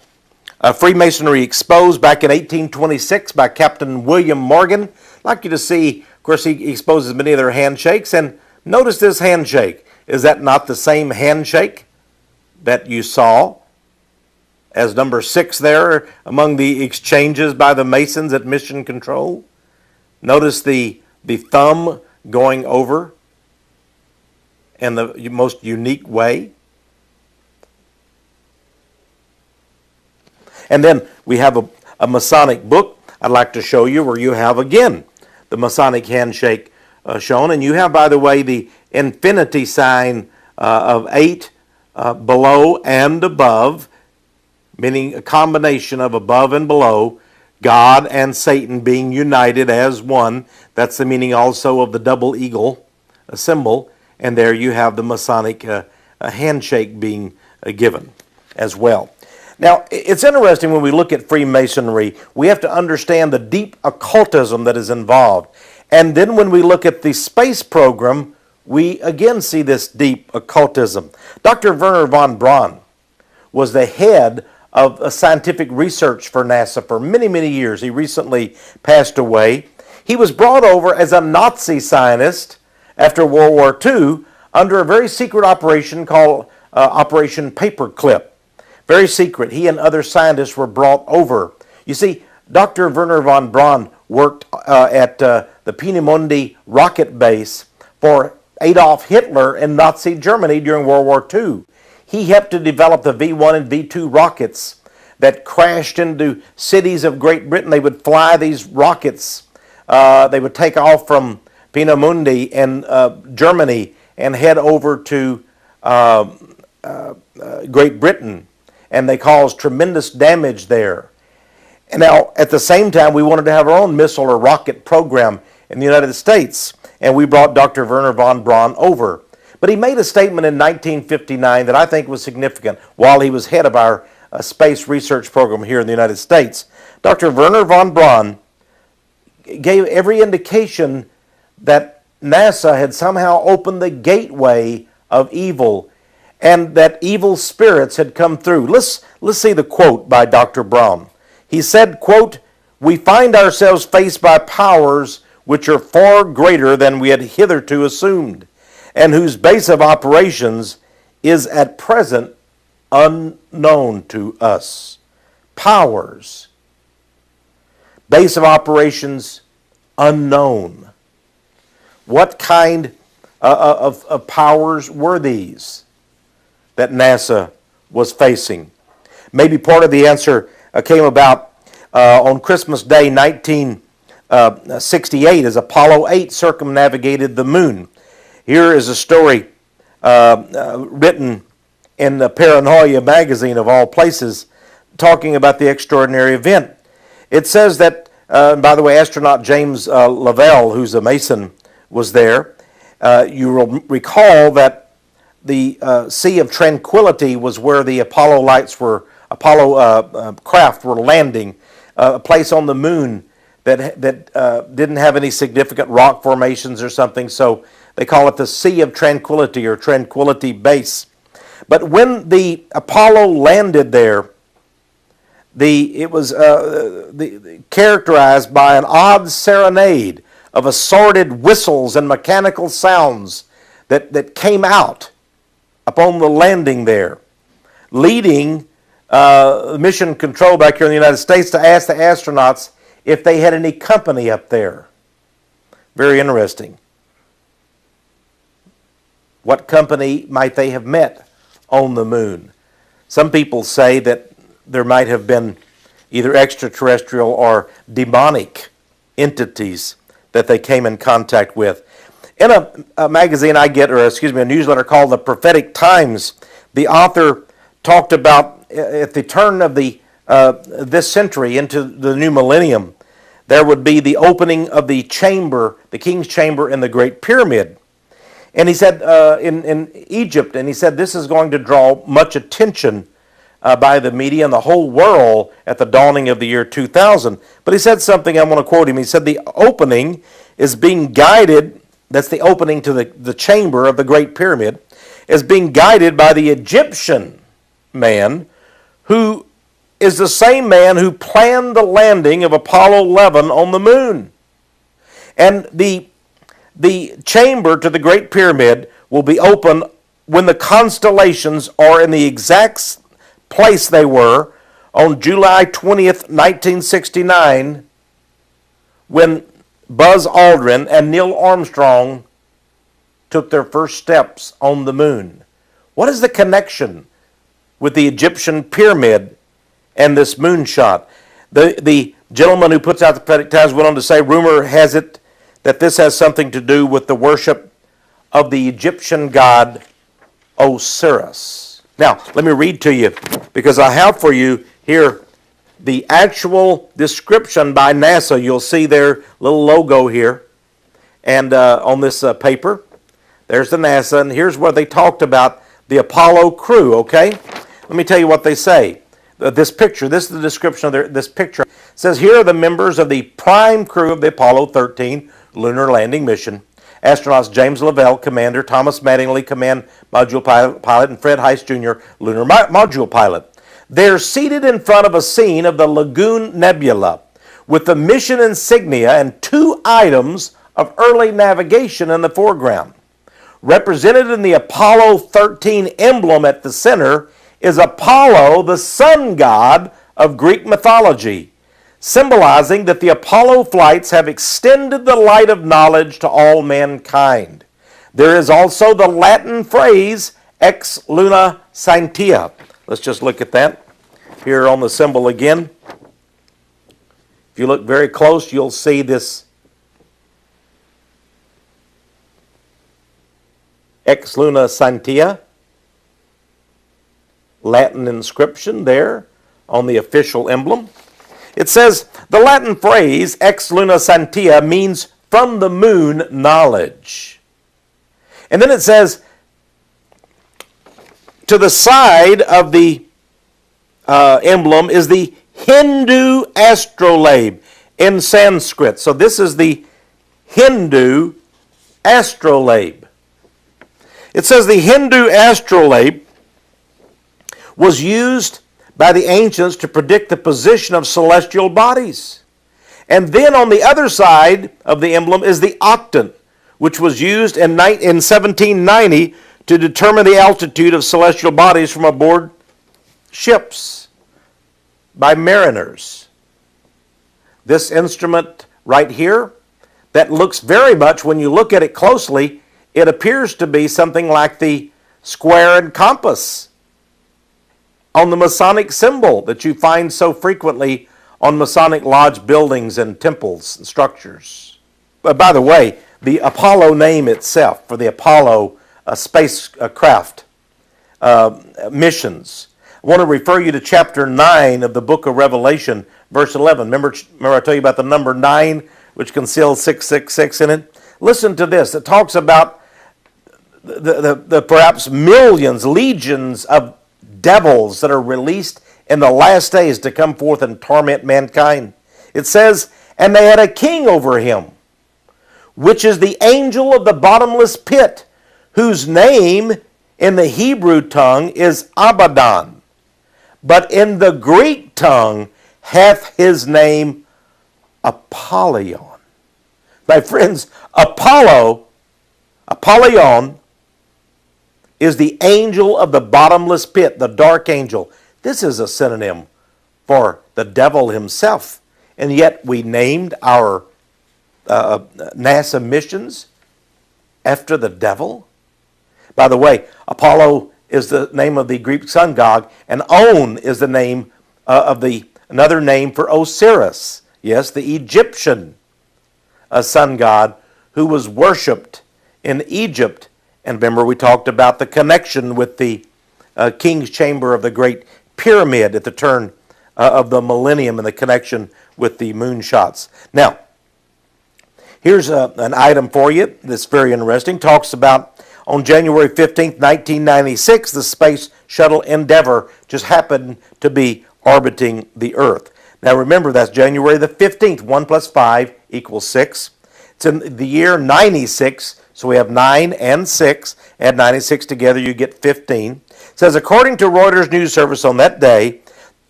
S2: Freemasonry Exposed, back in 1826 by Captain William Morgan. I'd like you to see, of course, he exposes many of their handshakes. And notice this handshake. Is that not the same handshake that you saw as number 6 there among the exchanges by the Masons at Mission Control? Notice the thumb going over in the most unique way. And then we have a Masonic book I'd like to show you where you have, again, the Masonic handshake shown. And you have, by the way, the infinity sign of 8 below and above, meaning a combination of above and below, God and Satan being united as one. That's the meaning also of the double eagle symbol. And there you have the Masonic handshake being given as well. Now, it's interesting when we look at Freemasonry, we have to understand the deep occultism that is involved. And then when we look at the space program, we again see this deep occultism. Dr. Wernher von Braun was the head of scientific research for NASA for many, many years. He recently passed away. He was brought over as a Nazi scientist after World War II under a very secret operation called Operation Paperclip. Very secret. He and other scientists were brought over. You see, Dr. Wernher von Braun worked at the Peenemünde rocket base for Adolf Hitler in Nazi Germany during World War II. He helped to develop the V-1 and V-2 rockets that crashed into cities of Great Britain. They would fly these rockets. They would take off from Peenemünde in Germany and head over to Great Britain. And they caused tremendous damage there. And now, at the same time, we wanted to have our own missile or rocket program in the United States. And we brought Dr. Wernher von Braun over. But he made a statement in 1959 that I think was significant while he was head of our space research program here in the United States. Dr. Wernher von Braun gave every indication that NASA had somehow opened the gateway of evil and that evil spirits had come through. Let's see the quote by Dr. Braun. He said, quote, "We find ourselves faced by powers which are far greater than we had hitherto assumed, and whose base of operations is at present unknown to us." Powers. Base of operations unknown. What kind of powers were these that NASA was facing? Maybe part of the answer came about on Christmas Day 1968 as Apollo 8 circumnavigated the moon. Here is a story written in the Paranoia magazine of all places talking about the extraordinary event. It says that, by the way, astronaut James Lovell, who's a Mason, was there. You will recall that the Sea of Tranquility was where the Apollo craft were landing, a place on the moon that didn't have any significant rock formations or something, so they call it the Sea of Tranquility or Tranquility Base. But when the Apollo landed there, it was characterized by an odd serenade of assorted whistles and mechanical sounds that came out upon the landing there, leading Mission Control back here in the United States to ask the astronauts if they had any company up there. Very interesting. What company might they have met on the moon? Some people say that there might have been either extraterrestrial or demonic entities that they came in contact with. In a magazine a newsletter called The Prophetic Times, the author talked about at the turn of this century into the new millennium, there would be the opening of the chamber, the king's chamber in the Great Pyramid. And he said in Egypt, and he said this is going to draw much attention by the media and the whole world at the dawning of the year 2000. But he said something, I want to quote him. He said the opening is being guided, that's the opening to the chamber of the Great Pyramid, is being guided by the Egyptian man who is the same man who planned the landing of Apollo 11 on the moon. And the chamber to the Great Pyramid will be open when the constellations are in the exact place they were on July 20th, 1969, when Buzz Aldrin and Neil Armstrong took their first steps on the moon. What is the connection with the Egyptian pyramid and this moonshot? The gentleman who puts out the Prophetic Times went on to say, rumor has it that this has something to do with the worship of the Egyptian god Osiris. Now, let me read to you, because I have for you here the actual description by NASA. You'll see their little logo here, and on this paper, there's the NASA, and here's where they talked about the Apollo crew, okay? Let me tell you what they say. This picture, this is the description of this picture. It says, here are the members of the prime crew of the Apollo 13 lunar landing mission. Astronauts James Lovell, commander, Thomas Mattingly, command module pilot, and Fred Heist Jr., lunar module pilot. They're seated in front of a scene of the Lagoon Nebula with the mission insignia and two items of early navigation in the foreground. Represented in the Apollo 13 emblem at the center is Apollo, the sun god of Greek mythology, symbolizing that the Apollo flights have extended the light of knowledge to all mankind. There is also the Latin phrase ex luna scientia. Let's just look at that here on the symbol again. If you look very close, you'll see this ex luna scientia, Latin inscription there on the official emblem. It says the Latin phrase ex luna scientia means from the moon knowledge. And then it says to the side of the emblem is the Hindu astrolabe in Sanskrit. So this is the Hindu astrolabe. It says the Hindu astrolabe was used by the ancients to predict the position of celestial bodies. And then on the other side of the emblem is the octant, which was used in 1790 to determine the altitude of celestial bodies from aboard ships by mariners. This instrument right here, that looks very much, when you look at it closely, it appears to be something like the square and compass on the Masonic symbol that you find so frequently on Masonic lodge buildings and temples and structures. But by the way, the Apollo name itself, for the Apollo spacecraft missions, I want to refer you to chapter 9 of the book of Revelation, verse 11. Remember I told you about the number 9, which conceals 666 in it? Listen to this. It talks about the perhaps millions, legions of devils that are released in the last days to come forth and torment mankind. It says, and they had a king over him, which is the angel of the bottomless pit, whose name in the Hebrew tongue is Abaddon, but in the Greek tongue hath his name Apollyon. My friends, Apollyon is the angel of the bottomless pit, the dark angel. This is a synonym for the devil himself. And yet we named our NASA missions after the devil. By the way, Apollo is the name of the Greek sun god, and On is the name of another name for Osiris. Yes, the Egyptian sun god who was worshipped in Egypt. And remember, we talked about the connection with the king's chamber of the Great Pyramid at the turn of the millennium and the connection with the moonshots. Now, Here's an item for you that's very interesting. Talks about on January 15th, 1996, the Space Shuttle Endeavour just happened to be orbiting the Earth. Now remember, that's January the 15th. 1 plus 5 equals 6. It's in the year 96, so we have 9 and 6. Add 96 together, you get 15. It says, according to Reuters News Service on that day,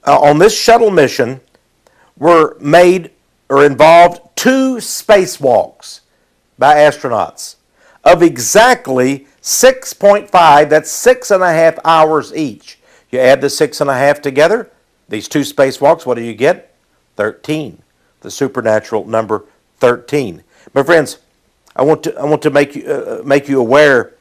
S2: on this shuttle mission were made or involved 2 spacewalks by astronauts of exactly 6.5, that's 6.5 hours each. You add the 6.5 together, these 2 spacewalks, what do you get? 13, the supernatural number 13. My friends, I want to make you aware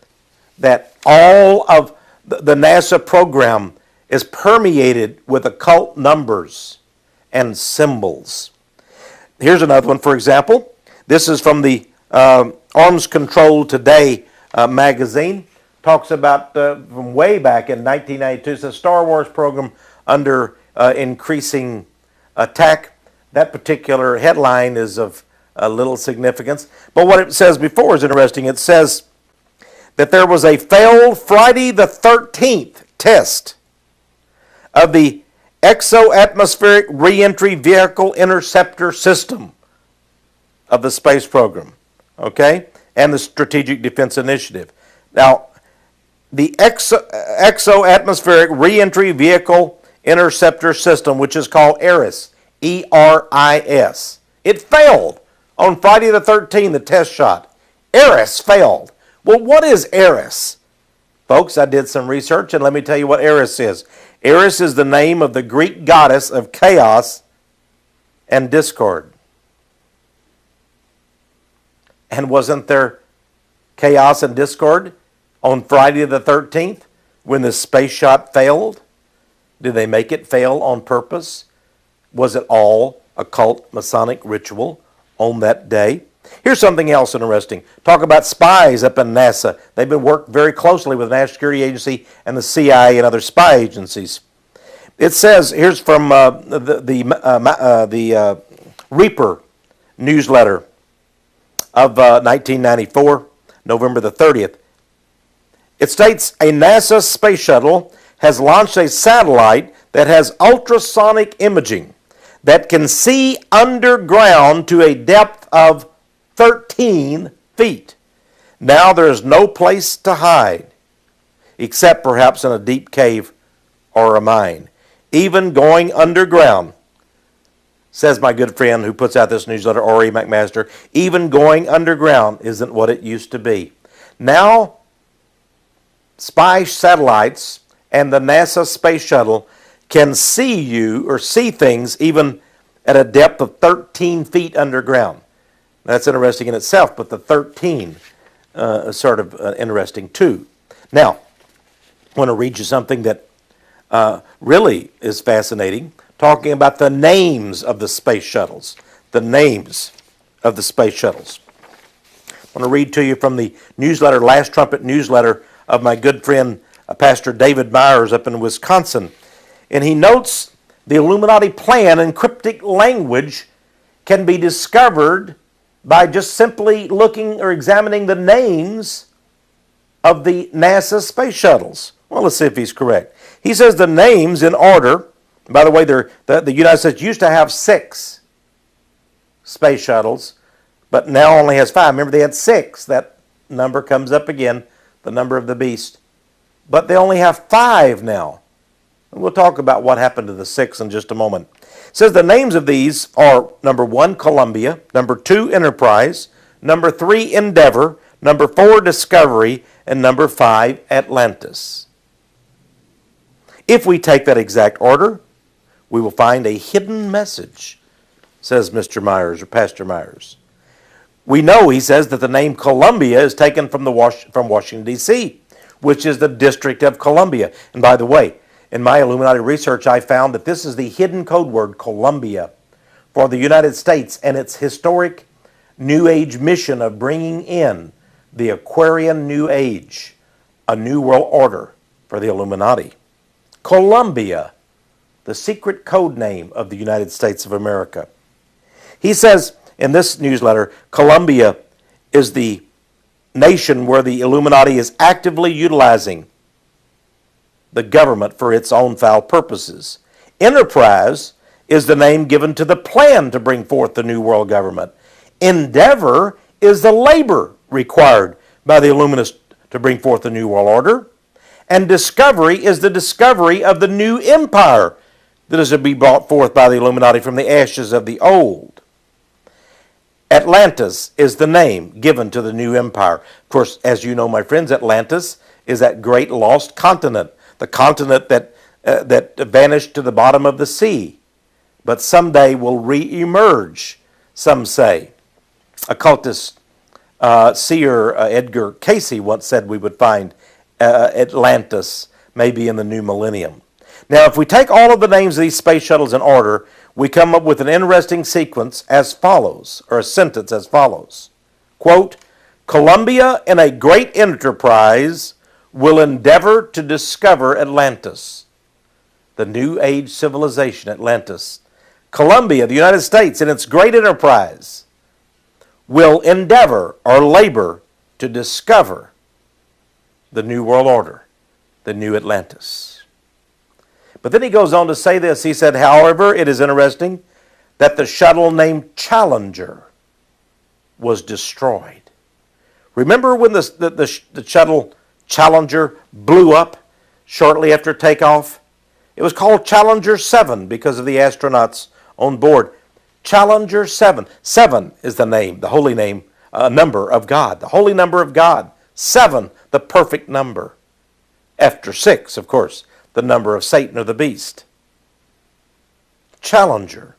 S2: that all of the NASA program is permeated with occult numbers and symbols. Here's another one, for example. This is from the Arms Control Today magazine. Talks about from way back in 1992. It's a Star Wars program under increasing attack. That particular headline is of little significance. But what it says before is interesting. It says that there was a failed Friday the 13th test of the Exo-Atmospheric Reentry Vehicle Interceptor System of the space program, okay, and the Strategic Defense Initiative. Now, the Exo-Atmospheric Reentry Vehicle Interceptor System, which is called ERIS, E-R-I-S, it failed on Friday the 13th, the test shot. ERIS failed. Well, what is ERIS? Folks, I did some research, and let me tell you what ERIS is. Eris is the name of the Greek goddess of chaos and discord. And wasn't there chaos and discord on Friday the 13th when the space shot failed? Did they make it fail on purpose? Was it all occult Masonic ritual on that day? Here's something else interesting. Talk about spies up in NASA. They've been working very closely with the National Security Agency and the CIA and other spy agencies. It says, here's from the Reaper newsletter of 1994, November the 30th. It states, a NASA space shuttle has launched a satellite that has ultrasonic imaging that can see underground to a depth of 13 feet. Now there is no place to hide, except perhaps in a deep cave or a mine. Even going underground, says my good friend who puts out this newsletter, R.E. McMaster, even going underground isn't what it used to be. Now, spy satellites and the NASA space shuttle can see you or see things even at a depth of 13 feet underground. That's interesting in itself, but the 13 is sort of interesting too. Now, I want to read you something that really is fascinating, talking about the names of the space shuttles. The names of the space shuttles. I want to read to you from the newsletter, Last Trumpet newsletter of my good friend Pastor David Myers up in Wisconsin. And he notes the Illuminati plan in cryptic language can be discovered by just simply looking or examining the names of the NASA space shuttles. Well, let's see if he's correct. He says the names in order. By the way, the United States used to have 6 space shuttles, but now only has 5. Remember, they had 6. That number comes up again, the number of the beast. But they only have 5 now. And we'll talk about what happened to the 6 in just a moment. It says the names of these are number 1, Columbia, number 2, Enterprise, number 3, Endeavor, number 4, Discovery, and number 5, Atlantis. If we take that exact order, we will find a hidden message, says Mr. Myers or Pastor Myers. We know, he says, that the name Columbia is taken from Washington, D.C., which is the District of Columbia. And by the way, in my Illuminati research, I found that this is the hidden code word, Columbia, for the United States and its historic New Age mission of bringing in the Aquarian New Age, a new world order for the Illuminati. Columbia, the secret code name of the United States of America. He says, in this newsletter, Colombia is the nation where the Illuminati is actively utilizing the government for its own foul purposes. Enterprise is the name given to the plan to bring forth the New World Government. Endeavor is the labor required by the Illuminists to bring forth the New World Order. And discovery is the discovery of the new empire that is to be brought forth by the Illuminati from the ashes of the old. Atlantis is the name given to the new empire. Of course, as you know, my friends, Atlantis is that great lost continent, the continent that vanished to the bottom of the sea, but someday will re-emerge, some say. Occultist seer Edgar Casey once said we would find Atlantis maybe in the new millennium. Now, if we take all of the names of these space shuttles in order, we come up with an interesting sequence as follows, or a sentence as follows. Quote, Columbia in a great enterprise will endeavor to discover Atlantis. The New Age civilization, Atlantis. Columbia, the United States, in its great enterprise, will endeavor or labor to discover the New World Order, the New Atlantis. But then he goes on to say this. He said, however, it is interesting that the shuttle named Challenger was destroyed. Remember when the shuttle Challenger blew up shortly after takeoff? It was called Challenger 7 because of the astronauts on board. Challenger 7. 7 is the name, the holy name, number of God, the holy number of God. 7, the perfect number. After 6, of course, the number of Satan or the beast. Challenger.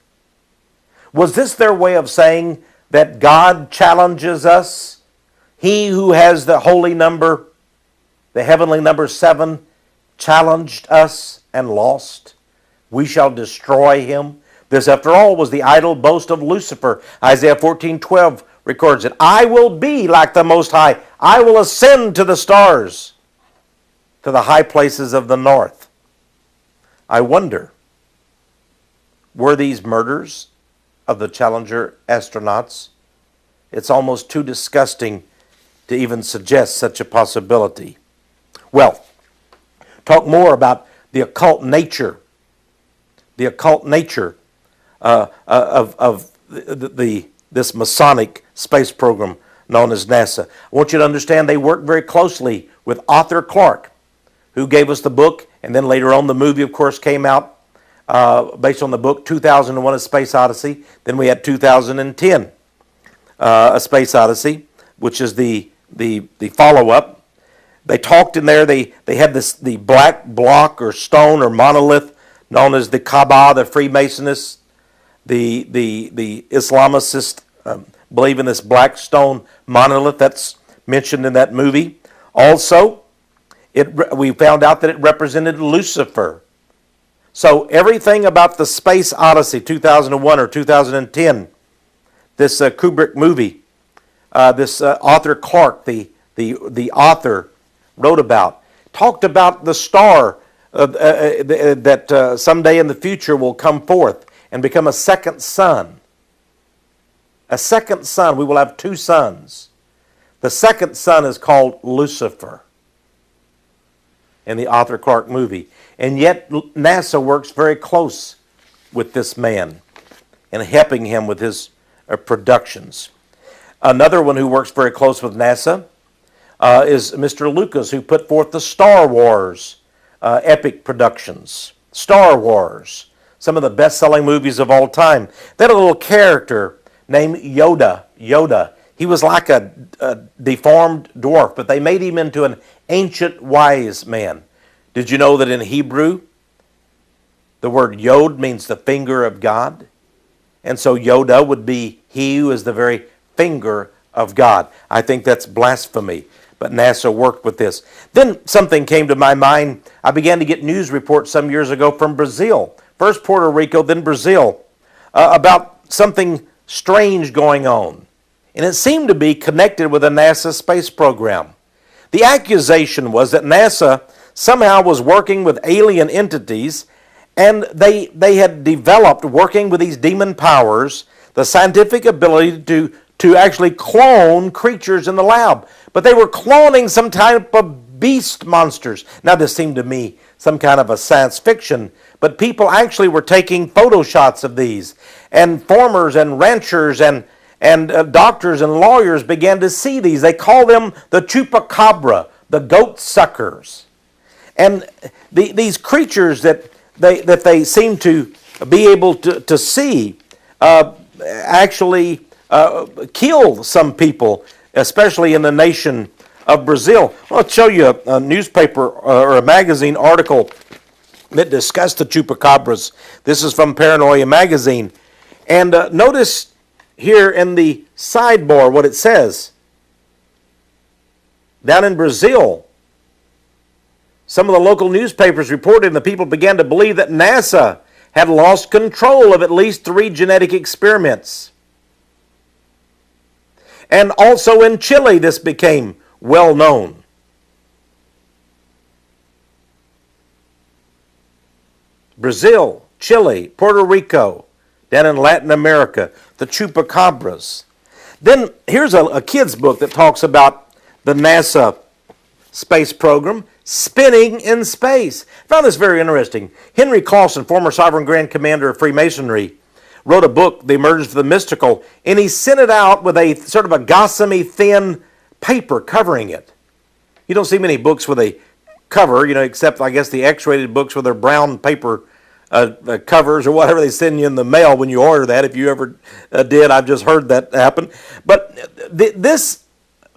S2: Was this their way of saying that God challenges us? He who has the holy number, the heavenly number 7, challenged us and lost. We shall destroy him. This, after all, was the idle boast of Lucifer. Isaiah 14:12 records it. I will be like the Most High. I will ascend to the stars, to the high places of the north. I wonder, were these murders of the Challenger astronauts? It's almost too disgusting to even suggest such a possibility. Well, talk more about the occult nature of this Masonic space program known as NASA. I want you to understand they worked very closely with Arthur Clarke, who gave us the book, and then later on the movie, of course, came out based on the book 2001: A Space Odyssey. Then we had 2010, A Space Odyssey, which is the follow-up. They talked in there. They had the black block or stone or monolith known as the Kaaba, the Freemasonists, the Islamicists believe in this black stone monolith that's mentioned in that movie. Also, we found out that it represented Lucifer. So everything about the Space Odyssey 2001 or 2010, this Kubrick movie, this Arthur Clarke, the author, wrote about, talked about the star that someday in the future will come forth and become a second sun. A second sun. We will have two suns. The second sun is called Lucifer in the Arthur Clarke movie. And yet NASA works very close with this man and helping him with his productions. Another one who works very close with NASA is Mr. Lucas, who put forth the Star Wars epic productions. Star Wars, some of the best-selling movies of all time. They had a little character named Yoda. He was like a deformed dwarf, but they made him into an ancient wise man. Did you know that in Hebrew, the word Yod means the finger of God? And so Yoda would be he who is the very finger of God. I think that's blasphemy, but NASA worked with this. Then something came to my mind. I began to get news reports some years ago from Brazil. First Puerto Rico, then Brazil, about something strange going on. And it seemed to be connected with the NASA space program. The accusation was that NASA somehow was working with alien entities, and they had developed, working with these demon powers, the scientific ability to actually clone creatures in the lab. But they were cloning some type of beast monsters. Now, this seemed to me some kind of a science fiction, but people actually were taking photo shots of these. And farmers and ranchers and doctors and lawyers began to see these. They call them the chupacabra, the goat suckers. And these creatures that they seem to be able to see actually kill some people, especially in the nation of Brazil. I'll show you a newspaper or a magazine article that discussed the chupacabras. This is from Paranoia magazine. And notice here in the sidebar what it says. Down in Brazil, some of the local newspapers reported the people began to believe that NASA had lost control of at least 3 genetic experiments. And also in Chile, this became well known. Brazil, Chile, Puerto Rico, down in Latin America, the chupacabras. Then here's a kid's book that talks about the NASA space program, Spinning in Space. I found this very interesting. Henry Clausen, former Sovereign Grand Commander of Freemasonry, wrote a book, The Emergence of the Mystical, and he sent it out with a sort of a gossamer thin paper covering it. You don't see many books with a cover, except I guess the X-rated books with their brown paper covers or whatever they send you in the mail when you order that. If you ever did, I've just heard that happen. But this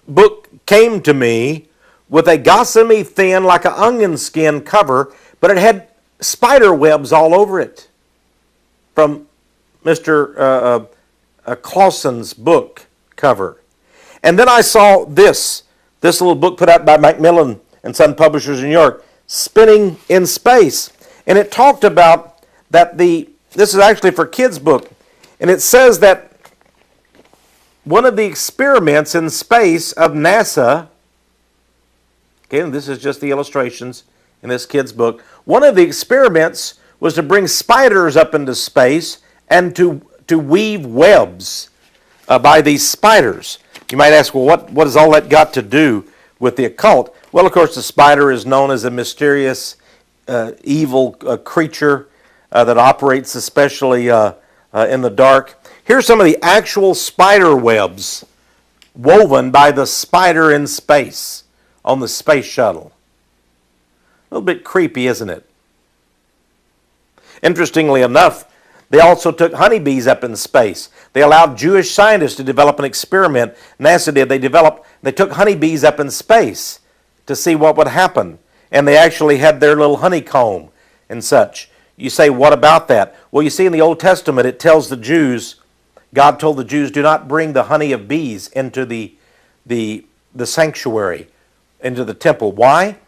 S2: book came to me with a gossamer thin, like an onion skin cover, but it had spider webs all over it from Mr. Clausen's book cover. And then I saw this little book put out by Macmillan and Son Publishers in New York, Spinning in Space. And it talked about that this is actually for kids' book, and it says that one of the experiments in space of NASA, okay, and this is just the illustrations in this kid's book, one of the experiments was to bring spiders up into space and to weave webs by these spiders. You might ask, well, what has all that got to do with the occult? Well, of course, the spider is known as a mysterious, evil creature that operates especially in the dark. Here's some of the actual spider webs woven by the spider in space on the space shuttle. A little bit creepy, isn't it? Interestingly enough, they also took honeybees up in space. They allowed Jewish scientists to develop an experiment. NASA did. They took honeybees up in space to see what would happen. And they actually had their little honeycomb and such. You say, what about that? Well, you see in the Old Testament, it tells the Jews, God told the Jews, do not bring the honey of bees into the sanctuary, into the temple. Why?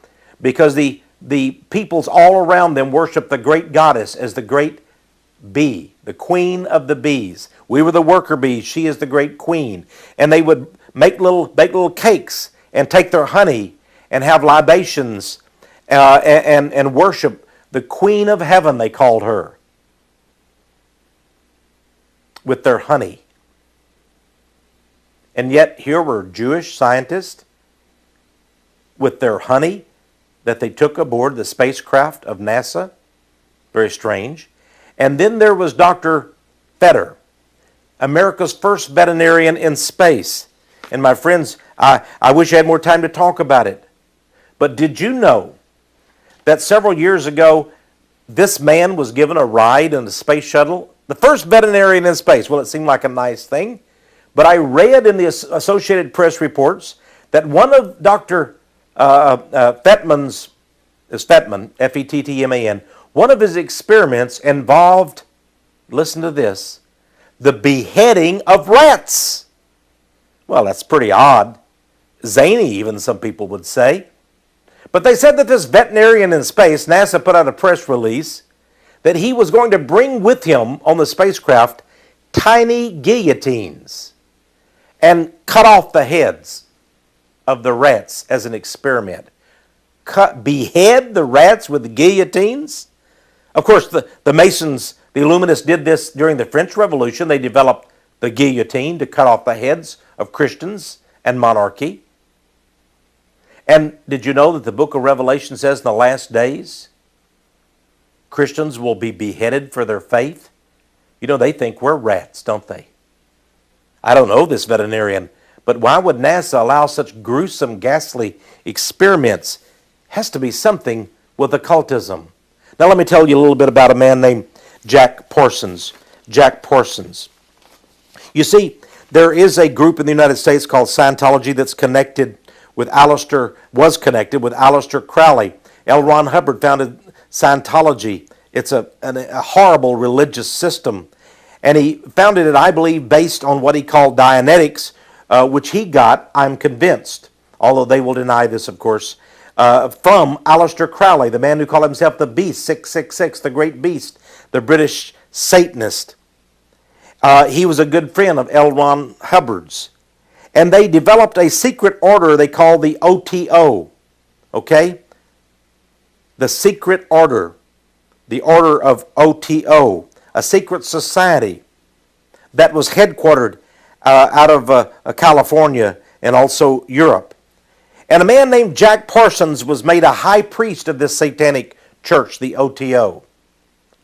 S2: Because the peoples all around them worship the great goddess as the great bee, the queen of the bees. We were the worker bees. She is the great queen. And they would bake little cakes and take their honey and have libations and worship the queen of heaven, they called her, with their honey. And yet here were Jewish scientists with their honey that they took aboard the spacecraft of NASA. Very strange. And then there was Dr. Fetter, America's first veterinarian in space. And my friends, I wish I had more time to talk about it. But did you know that several years ago, this man was given a ride in the space shuttle? The first veterinarian in space. Well, it seemed like a nice thing. But I read in the Associated Press reports that one of Dr. Fettman's, F-E-T-T-M-A-N, one of his experiments involved, listen to this, the beheading of rats. Well, that's pretty odd. Zany, even some people would say. But they said that this veterinarian in space, NASA put out a press release, that he was going to bring with him on the spacecraft tiny guillotines and cut off the heads of the rats as an experiment. Behead the rats with the guillotines? Of course, the Masons, the Illuminists did this during the French Revolution. They developed the guillotine to cut off the heads of Christians and monarchy. And did you know that the book of Revelation says in the last days, Christians will be beheaded for their faith? You know, they think we're rats, don't they? I don't know this veterinarian, but why would NASA allow such gruesome, ghastly experiments? Has to be something with occultism. Now let me tell you a little bit about a man named Jack Parsons. Jack Parsons. You see, there is a group in the United States called Scientology that's was connected with Aleister Crowley. L. Ron Hubbard founded Scientology. It's a horrible religious system. And he founded it, I believe, based on what he called Dianetics, which he got, I'm convinced, although they will deny this, of course, from Aleister Crowley, the man who called himself the Beast, 666, the Great Beast, the British Satanist. He was a good friend of L. Ron Hubbard's. And they developed a secret order they called the OTO. Okay? The secret order. The order of OTO. A secret society that was headquartered out of California and also Europe. And a man named Jack Parsons was made a high priest of this satanic church, the OTO.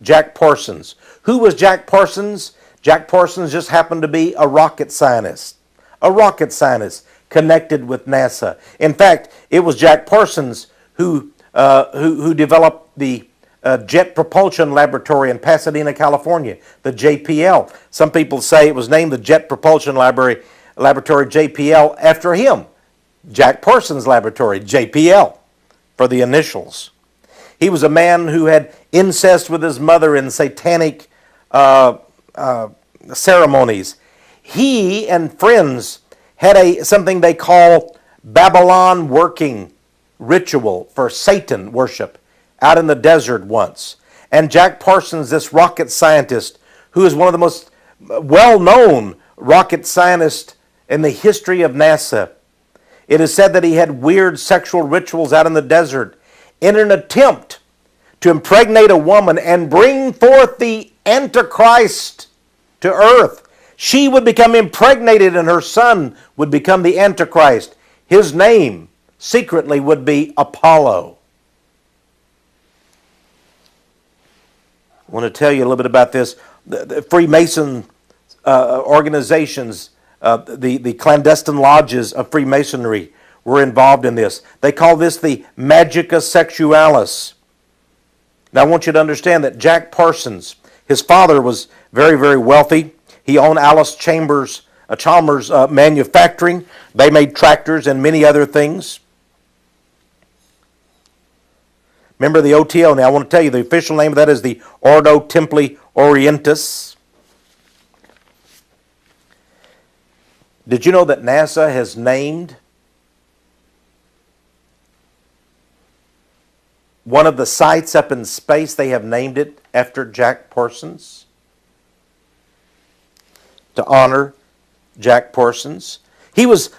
S2: Jack Parsons. Who was Jack Parsons? Jack Parsons just happened to be a rocket scientist. A rocket scientist connected with NASA. In fact, it was Jack Parsons who developed the Jet Propulsion Laboratory in Pasadena, California, the JPL. Some people say it was named the Jet Propulsion Laboratory JPL after him. Jack Parsons Laboratory, JPL, for the initials. He was a man who had incest with his mother in satanic ceremonies. He and friends had something they call Babylon working ritual for Satan worship out in the desert once. And Jack Parsons, this rocket scientist, who is one of the most well-known rocket scientists in the history of NASA, it is said that he had weird sexual rituals out in the desert in an attempt to impregnate a woman and bring forth the Antichrist to earth. She would become impregnated and her son would become the Antichrist. His name secretly would be Apollo. I want to tell you a little bit about this. The Freemason organizations, the clandestine lodges of Freemasonry were involved in this. They call this the Magica Sexualis. Now I want you to understand that Jack Parsons, his father was very, very wealthy. He owned Alice Chalmers Manufacturing. They made tractors and many other things. Remember the OTO. Now I want to tell you the official name of that is the Ordo Templi Orientis. Did you know that NASA has named one of the sites up in space? They have named it after Jack Parsons, to honor Jack Parsons. He was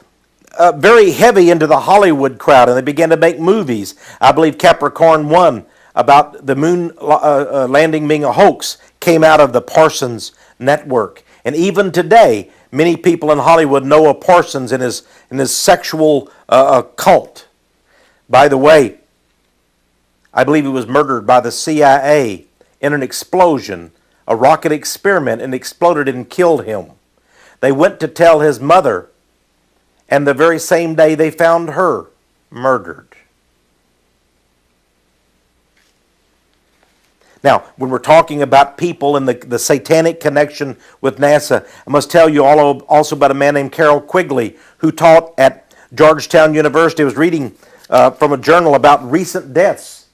S2: very heavy into the Hollywood crowd, and they began to make movies. I believe Capricorn 1, about the moon landing being a hoax, came out of the Parsons network. And even today, many people in Hollywood know of Parsons and his sexual cult. By the way, I believe he was murdered by the CIA in an explosion, a rocket experiment, and exploded and killed him. They went to tell his mother, and the very same day they found her murdered. Now, when we're talking about people and the satanic connection with NASA, I must tell you also about a man named Carroll Quigley who taught at Georgetown University. I was reading from a journal about recent deaths.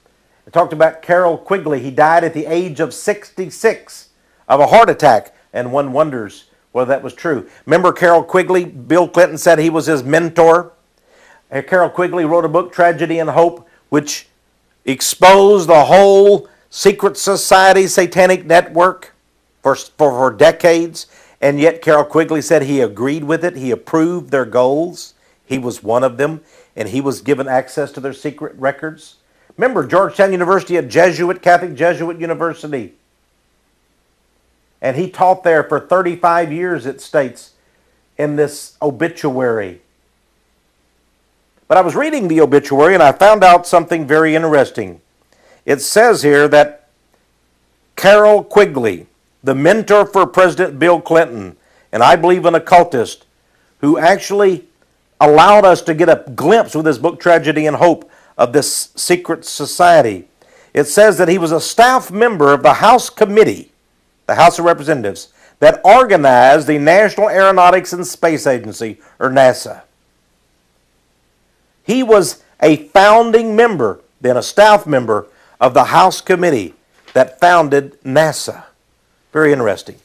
S2: It talked about Carroll Quigley. He died at the age of 66 of a heart attack, and one wonders whether that was true. Remember Carroll Quigley? Bill Clinton said he was his mentor. Carroll Quigley wrote a book, Tragedy and Hope, which exposed the whole secret society satanic network for decades, and yet Carroll Quigley said he agreed with it. He approved their goals. He was one of them, and he was given access to their secret records. Remember, Georgetown University, a Catholic Jesuit university. And he taught there for 35 years, it states in this obituary. But I was reading the obituary and I found out something very interesting. It says here that Carroll Quigley, the mentor for President Bill Clinton, and I believe an occultist, who actually allowed us to get a glimpse with his book Tragedy and Hope of this secret society. It says that he was a staff member of the House Committee, the House of Representatives, that organized the National Aeronautics and Space Agency, or NASA. He was a founding member, then a staff member, of the House Committee that founded NASA. Very interesting.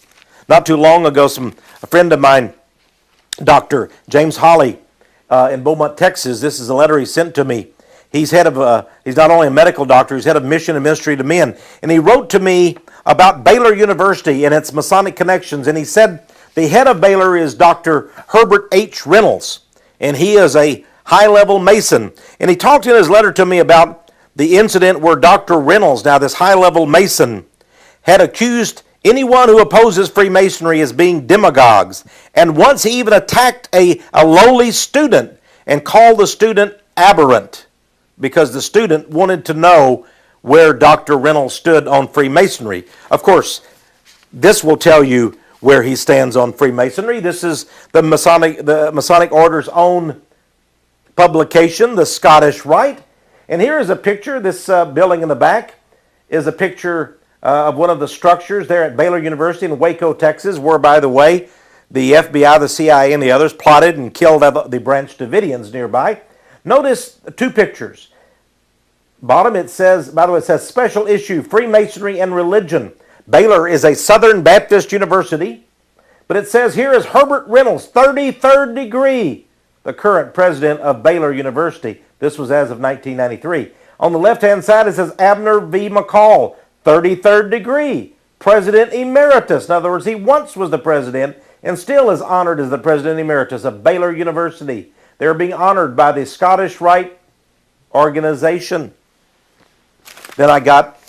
S2: Not too long ago, a friend of mine, Dr. James Hawley, in Beaumont, Texas, this is a letter he sent to me. He's head of, he's not only a medical doctor, he's head of mission and ministry to men. And he wrote to me about Baylor University and its Masonic connections. And he said the head of Baylor is Dr. Herbert H. Reynolds, and he is a high-level Mason. And he talked in his letter to me about the incident where Dr. Reynolds, now this high-level Mason, had accused anyone who opposes Freemasonry as being demagogues. And once he even attacked a lowly student and called the student aberrant because the student wanted to know where Dr. Reynolds stood on Freemasonry. Of course, this will tell you where he stands on Freemasonry. This is the Masonic Order's own publication, the Scottish Rite. And here is a picture. This building in the back is a picture of one of the structures there at Baylor University in Waco, Texas, where, by the way, the FBI, the CIA, and the others plotted and killed the Branch Davidians nearby. Notice two pictures. Bottom, it says, by the way, it says special issue, Freemasonry and Religion. Baylor is a Southern Baptist university. But it says here is Herbert Reynolds, 33rd degree, the current president of Baylor University. This was as of 1993. On the left-hand side, it says Abner V. McCall, 33rd degree, President Emeritus. In other words, he once was the president and still is honored as the President Emeritus of Baylor University. They're being honored by the Scottish Rite organization. Then I got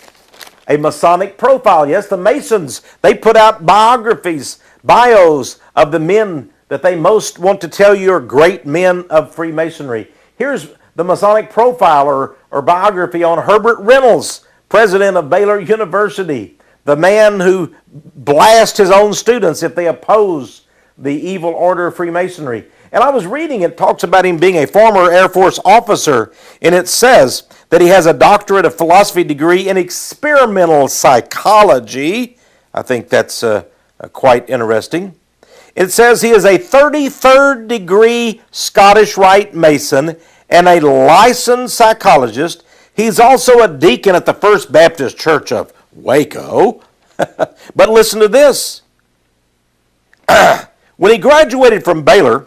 S2: a Masonic profile. Yes, the Masons, they put out biographies, bios of the men that they most want to tell you are great men of Freemasonry. Here's the Masonic profile or biography on Herbert Reynolds, president of Baylor University, the man who blasts his own students if they oppose the evil order of Freemasonry. And I was reading, it talks about him being a former Air Force officer, and it says that he has a doctorate of philosophy degree in experimental psychology. I think that's quite interesting. It says he is a 33rd degree Scottish Rite Mason and a licensed psychologist. He's also a deacon at the First Baptist Church of Waco. But listen to this. When he graduated from Baylor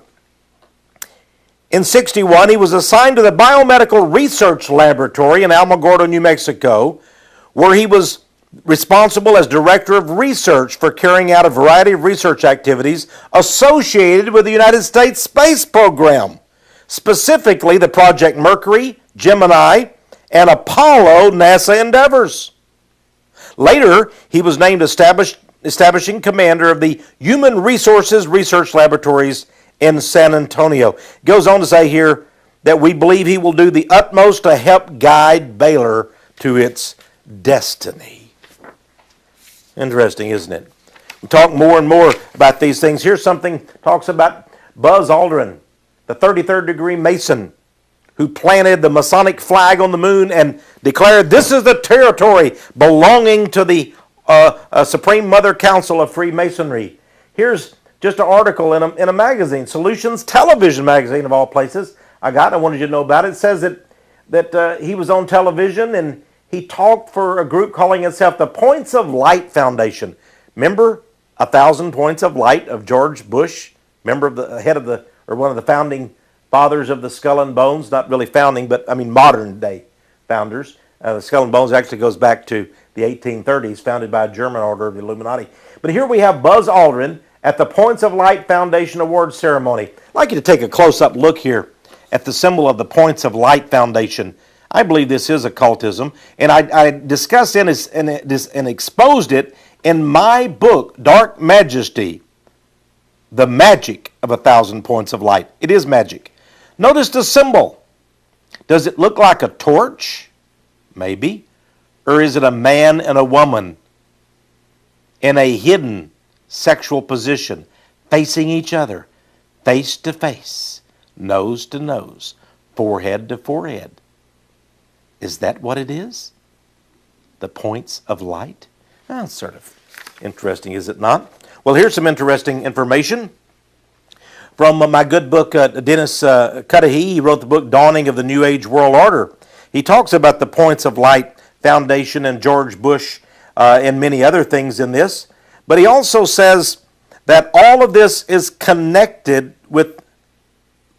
S2: in '61, he was assigned to the Biomedical Research Laboratory in Alamogordo, New Mexico, where he was responsible as Director of Research for carrying out a variety of research activities associated with the United States Space Program, specifically the Project Mercury, Gemini, and Apollo NASA endeavors. Later, he was named establishing commander of the Human Resources Research Laboratories in San Antonio. It goes on to say here that we believe he will do the utmost to help guide Baylor to its destiny. Interesting, isn't it? We talk more and more about these things. Here's something talks about Buzz Aldrin, the 33rd degree Mason, who planted the Masonic flag on the moon and declared this is the territory belonging to the Supreme Mother Council of Freemasonry. Here's just an article in a magazine, Solutions Television magazine of all places. I wanted you to know about it. It says that he was on television and he talked for a group calling itself the Points of Light Foundation. Remember 1,000 Points of Light of George Bush? Member of the head of the, or one of the founding fathers of the Skull and Bones, not really founding, but I mean modern day founders. The Skull and Bones actually goes back to the 1830s, founded by a German order of the Illuminati. But here we have Buzz Aldrin at the Points of Light Foundation Awards ceremony. I'd like you to take a close-up look here at the symbol of the Points of Light Foundation. I believe this is occultism, and I discussed and exposed it In my book, Dark Majesty, The Magic of 1,000 Points of Light. It is magic. Notice the symbol. Does it look like a torch? Maybe. Or is it a man and a woman in a hidden sexual position, facing each other, face to face, nose to nose, forehead to forehead? Is that what it is? The points of light? Well, sort of interesting, is it not? Well, here's some interesting information from my good book, Dennis Cudahy. He wrote the book Dawning of the New Age World Order. He talks about the Points of Light Foundation and George Bush and many other things in this. But he also says that all of this is connected with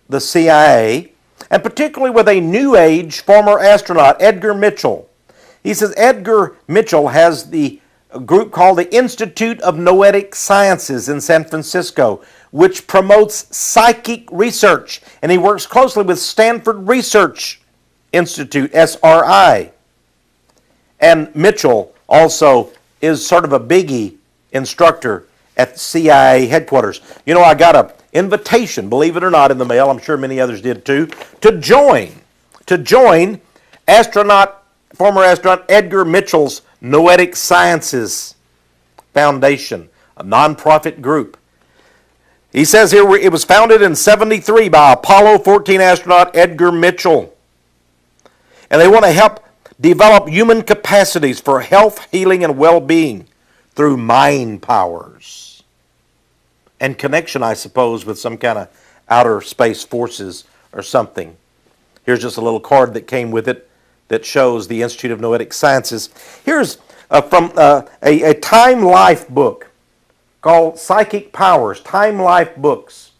S2: the CIA, and particularly with a New Age former astronaut, Edgar Mitchell. He says Edgar Mitchell has the group called the Institute of Noetic Sciences in San Francisco, which promotes psychic research, and he works closely with Stanford Research Institute, SRI. And Mitchell also is sort of a biggie instructor at CIA headquarters. You know, I got an invitation, believe it or not, in the mail, I'm sure many others did too, to join former astronaut Edgar Mitchell's Noetic Sciences Foundation, a nonprofit group. He says here it was founded in 1973 by Apollo 14 astronaut Edgar Mitchell. And they want to help develop human capacities for health, healing, and well-being through mind powers. And connection, I suppose, with some kind of outer space forces or something. Here's just a little card that came with it that shows the Institute of Noetic Sciences. Here's from a Time Life book called Psychic Powers, Time Life Books,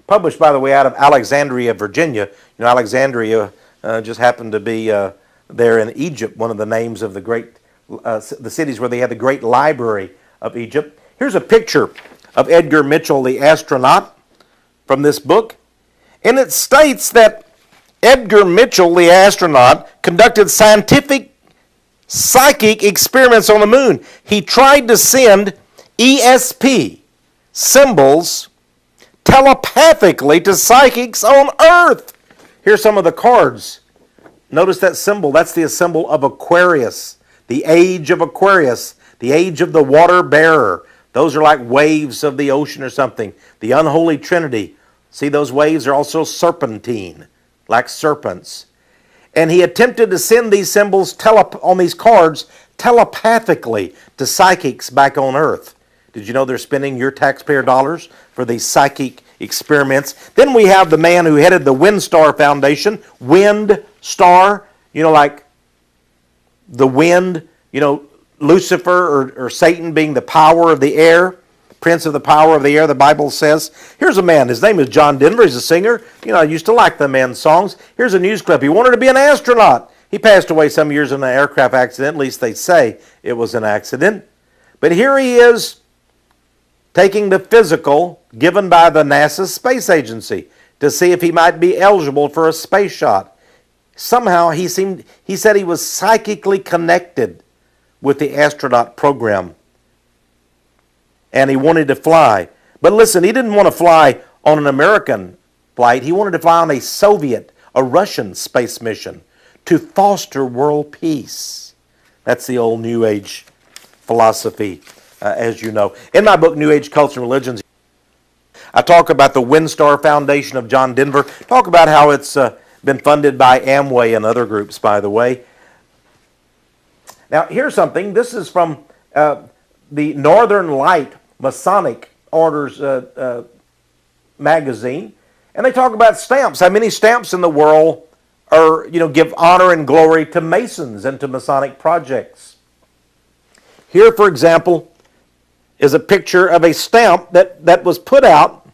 S2: published, by the way, out of Alexandria, Virginia. You know, Alexandria just happened to be there in Egypt, one of the names of the great, the cities where they had the great library of Egypt. Here's a picture of Edgar Mitchell, the astronaut, from this book. And it states that Edgar Mitchell, the astronaut, conducted scientific psychic experiments on the moon. He tried to send ESP symbols telepathically to psychics on Earth. Here's some of the cards. Notice that symbol. That's the symbol of Aquarius, the age of Aquarius, the age of the water bearer. Those are like waves of the ocean or something. The unholy trinity. See, those waves are also serpentine, like serpents. And he attempted to send these symbols on these cards telepathically to psychics back on Earth. Did you know they're spending your taxpayer dollars for these psychic experiments? Then we have the man who headed the WindStar Foundation, WindStar, you know, like the wind, you know, Lucifer or Satan being the power of the air, prince of the power of the air, the Bible says. Here's a man, his name is John Denver, he's a singer. You know, I used to like the man's songs. Here's a news clip. He wanted to be an astronaut. He passed away some years in an aircraft accident, at least they say it was an accident. But here he is taking the physical given by the NASA Space Agency to see if he might be eligible for a space shot. Somehow he said he was psychically connected with the astronaut program. And he wanted to fly. But listen, he didn't want to fly on an American flight. He wanted to fly on a Soviet, a Russian space mission to foster world peace. That's the old New Age philosophy, as you know. In my book, New Age Culture and Religions, I talk about the WindStar Foundation of John Denver. Talk about how it's been funded by Amway and other groups, by the way. Now, here's something. This is from the Northern Light Masonic Orders magazine. And they talk about stamps. How many stamps in the world are, you know, give honor and glory to Masons and to Masonic projects. Here, for example, is a picture of a stamp that was put out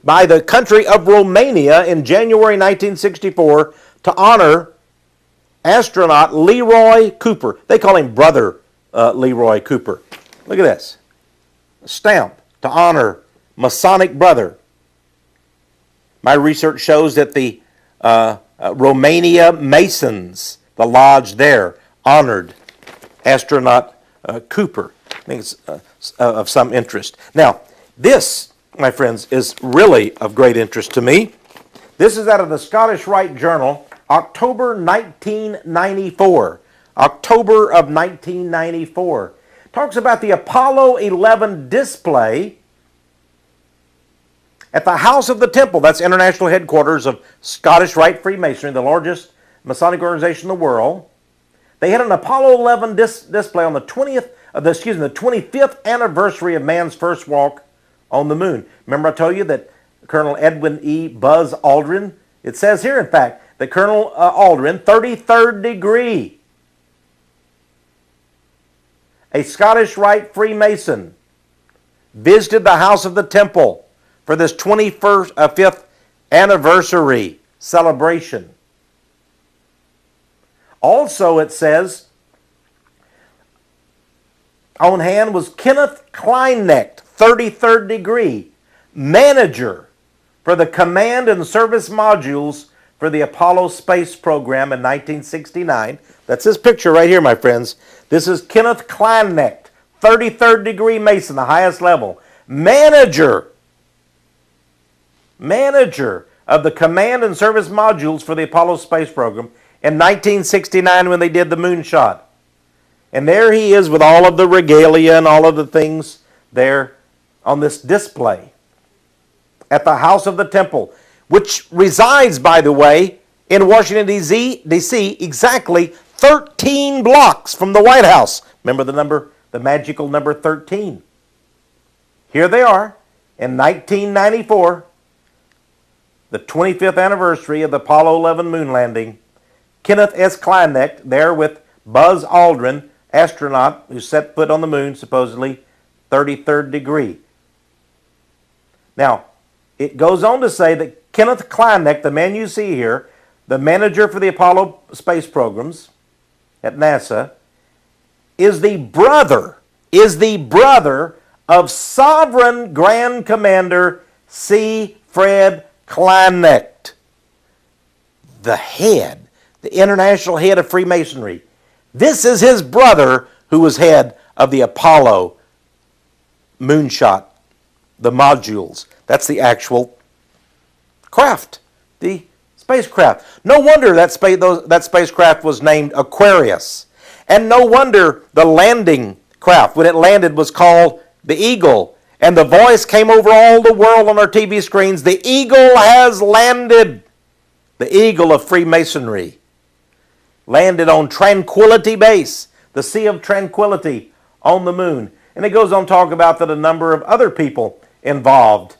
S2: by the country of Romania in January 1964 to honor astronaut Leroy Cooper. They call him Brother Leroy Cooper. Look at this. A stamp to honor Masonic brother. My research shows that the Romania Masons, the lodge there, honored astronaut Cooper. I think it's of some interest. Now, this, my friends, is really of great interest to me. This is out of the Scottish Rite Journal, October 1994. October of 1994. Talks about the Apollo 11 display at the House of the Temple. That's international headquarters of Scottish Rite Freemasonry, the largest Masonic organization in the world. They had an Apollo 11 display on the 25th anniversary of man's first walk on the moon. Remember I told you that Colonel Edwin E. Buzz Aldrin, it says here, in fact, that Colonel Aldrin, 33rd degree, a Scottish Rite Freemason, visited the House of the Temple for this 25th anniversary celebration. Also, it says, on hand was Kenneth Kleinecht, 33rd degree, manager for the command and service modules for the Apollo space program in 1969. That's this picture right here, my friends. This is Kenneth Kleinecht, 33rd degree Mason, the highest level. Manager of the command and service modules for the Apollo space program in 1969 when they did the moonshot. And there he is with all of the regalia and all of the things there on this display at the House of the Temple, which resides, by the way, in Washington, D.C., exactly 13 blocks from the White House. Remember the number, the magical number 13. Here they are in 1994, the 25th anniversary of the Apollo 11 moon landing. Kenneth S. Kleinecht there with Buzz Aldrin, astronaut who set foot on the moon, supposedly 33rd degree. Now, it goes on to say that Kenneth Kleinecht, the man you see here, the manager for the Apollo space programs at NASA, is the brother of Sovereign Grand Commander C. Fred Kleinecht, the international head of Freemasonry. This is his brother who was head of the Apollo moonshot, the modules. That's the actual craft, the spacecraft. No wonder that spacecraft was named Aquarius. And no wonder the landing craft, when it landed, was called the Eagle. And the voice came over all the world on our TV screens. The Eagle has landed. The Eagle of Freemasonry landed on Tranquility Base, the Sea of Tranquility on the moon. And it goes on to talk about that a number of other people involved,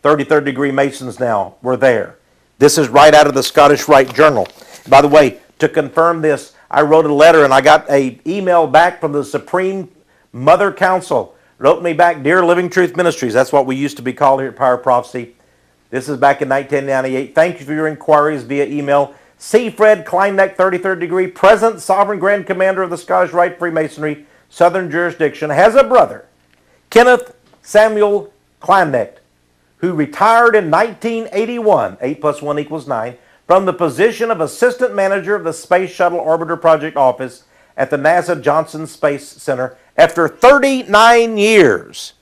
S2: 33rd degree Masons now, were there. This is right out of the Scottish Rite Journal. By the way, to confirm this, I wrote a letter and I got an email back from the Supreme Mother Council. Wrote me back, Dear Living Truth Ministries. That's what we used to be called here at Power Prophecy. This is back in 1998. Thank you for your inquiries via email. C. Fred Kleinecht, 33rd degree, present Sovereign Grand Commander of the Scottish Rite Freemasonry, Southern Jurisdiction, has a brother, Kenneth Samuel Kleinecht, who retired in 1981, 8 plus 1 equals 9, from the position of Assistant Manager of the Space Shuttle Orbiter Project Office at the NASA Johnson Space Center after 39 years.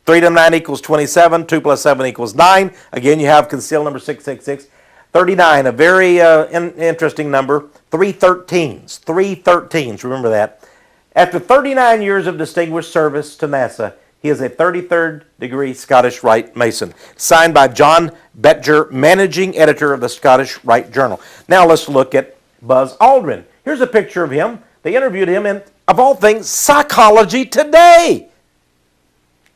S2: 3 to 9 equals 27, 2 plus 7 equals 9. Again, you have concealed number 666. 39, a very interesting number. 3 13s. 3 13s, remember that. After 39 years of distinguished service to NASA, he is a 33rd degree Scottish Rite Mason. Signed by John Betjer, Managing Editor of the Scottish Rite Journal. Now let's look at Buzz Aldrin. Here's a picture of him. They interviewed him in, of all things, Psychology Today.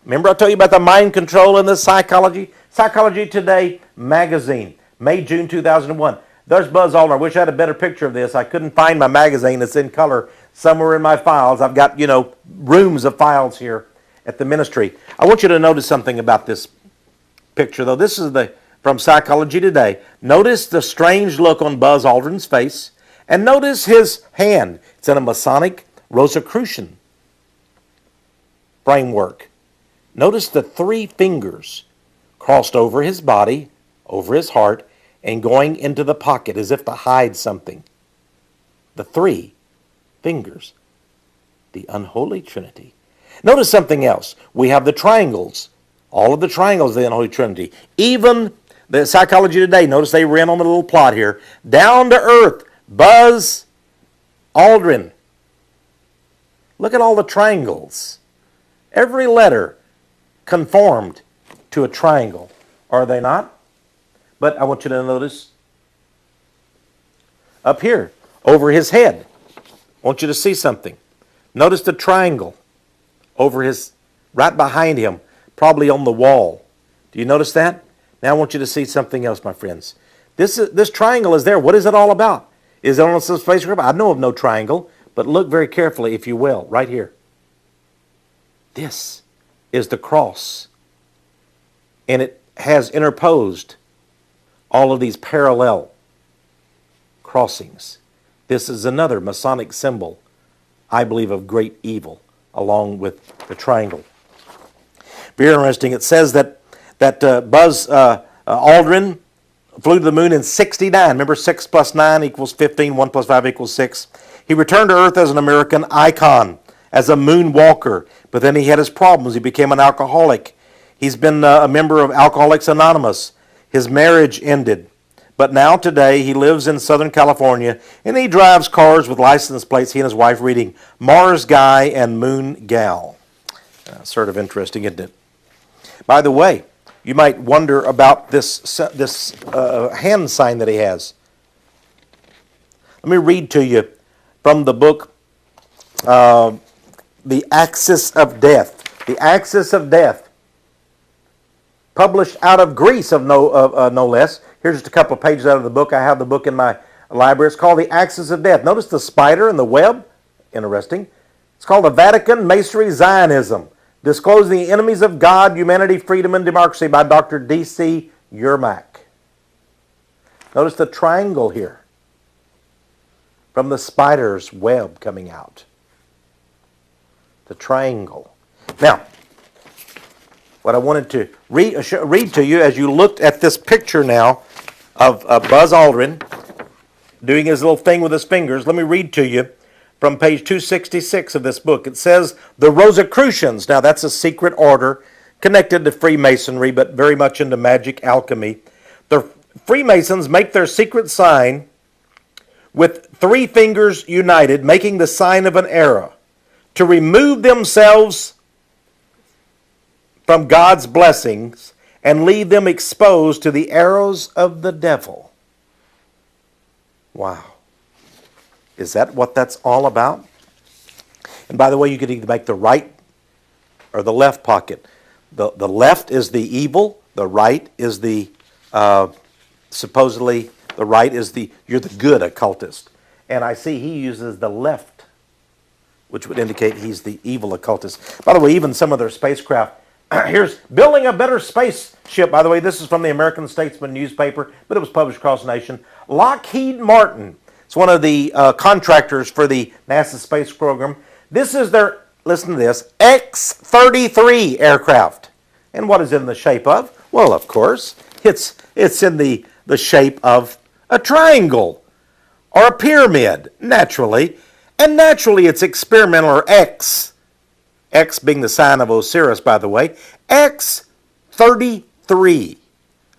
S2: Remember I told you about the mind control in the Psychology Today magazine, May, June 2001. There's Buzz Aldrin. I wish I had a better picture of this. I couldn't find my magazine. It's in color somewhere in my files. I've got, rooms of files here at the ministry. I want you to notice something about this picture, though. This is from Psychology Today. Notice the strange look on Buzz Aldrin's face, and notice his hand. It's in a Masonic Rosicrucian framework. Notice the 3 fingers crossed over his body, over his heart, and going into the pocket as if to hide something. The three fingers, the unholy Trinity. Notice something else. We have the triangles. All of the triangles of the unholy Trinity. Even the Psychology Today, notice they ran on a little plot here. Down to earth, Buzz Aldrin. Look at all the triangles. Every letter conformed to a triangle. Are they not? But I want you to notice up here, over his head. I want you to see something. Notice the triangle over his, right behind him, probably on the wall. Do you notice that? Now I want you to see something else, my friends. This triangle is there. What is it all about? Is it on some spacecraft? I know of no triangle, but look very carefully, if you will, right here. This is the cross. And it has interposed all of these parallel crossings. This is another Masonic symbol, I believe, of great evil, along with the triangle. Very interesting. It says that Buzz Aldrin flew to the moon in 69. Remember, 6 plus 9 equals 15. 1 plus 5 equals 6. He returned to Earth as an American icon, as a moonwalker. But then he had his problems. He became an alcoholic. He's been a member of Alcoholics Anonymous. His marriage ended. But now today he lives in Southern California and he drives cars with license plates, he and his wife, reading Mars Guy and Moon Gal. Sort of interesting, isn't it? By the way, you might wonder about this hand sign that he has. Let me read to you from the book, The Axis of Death. The Axis of Death. Published out of Greece, of no less. Here's just a couple of pages out of the book. I have the book in my library. It's called The Axis of Death. Notice the spider and the web. Interesting. It's called The Vatican Masonry Zionism. Disclosing the Enemies of God, Humanity, Freedom, and Democracy by Dr. D.C. Yermak. Notice the triangle here from the spider's web coming out. The triangle. Now, what I wanted to read to you as you looked at this picture now of Buzz Aldrin doing his little thing with his fingers, let me read to you from page 266 of this book. It says, the Rosicrucians, now that's a secret order connected to Freemasonry, but very much into magic alchemy. The Freemasons make their secret sign with 3 fingers united, making the sign of an arrow, to remove themselves from God's blessings and leave them exposed to the arrows of the devil. Wow. Is that what that's all about? And by the way, you could either make the right or the left pocket. The left is the evil. The right is the, supposedly, the right is you're the good occultist. And I see he uses the left, which would indicate he's the evil occultist. By the way, even some of their spacecraft, here's building a better spaceship. By the way, this is from the American Statesman newspaper, but it was published across the nation. Lockheed Martin, it's one of the contractors for the NASA space program. This is their, listen to this, X-33 aircraft. And what is it in the shape of? Well, of course, it's in the shape of a triangle or a pyramid, naturally. And naturally, it's experimental, or X. X being the sign of Osiris, by the way. X-33.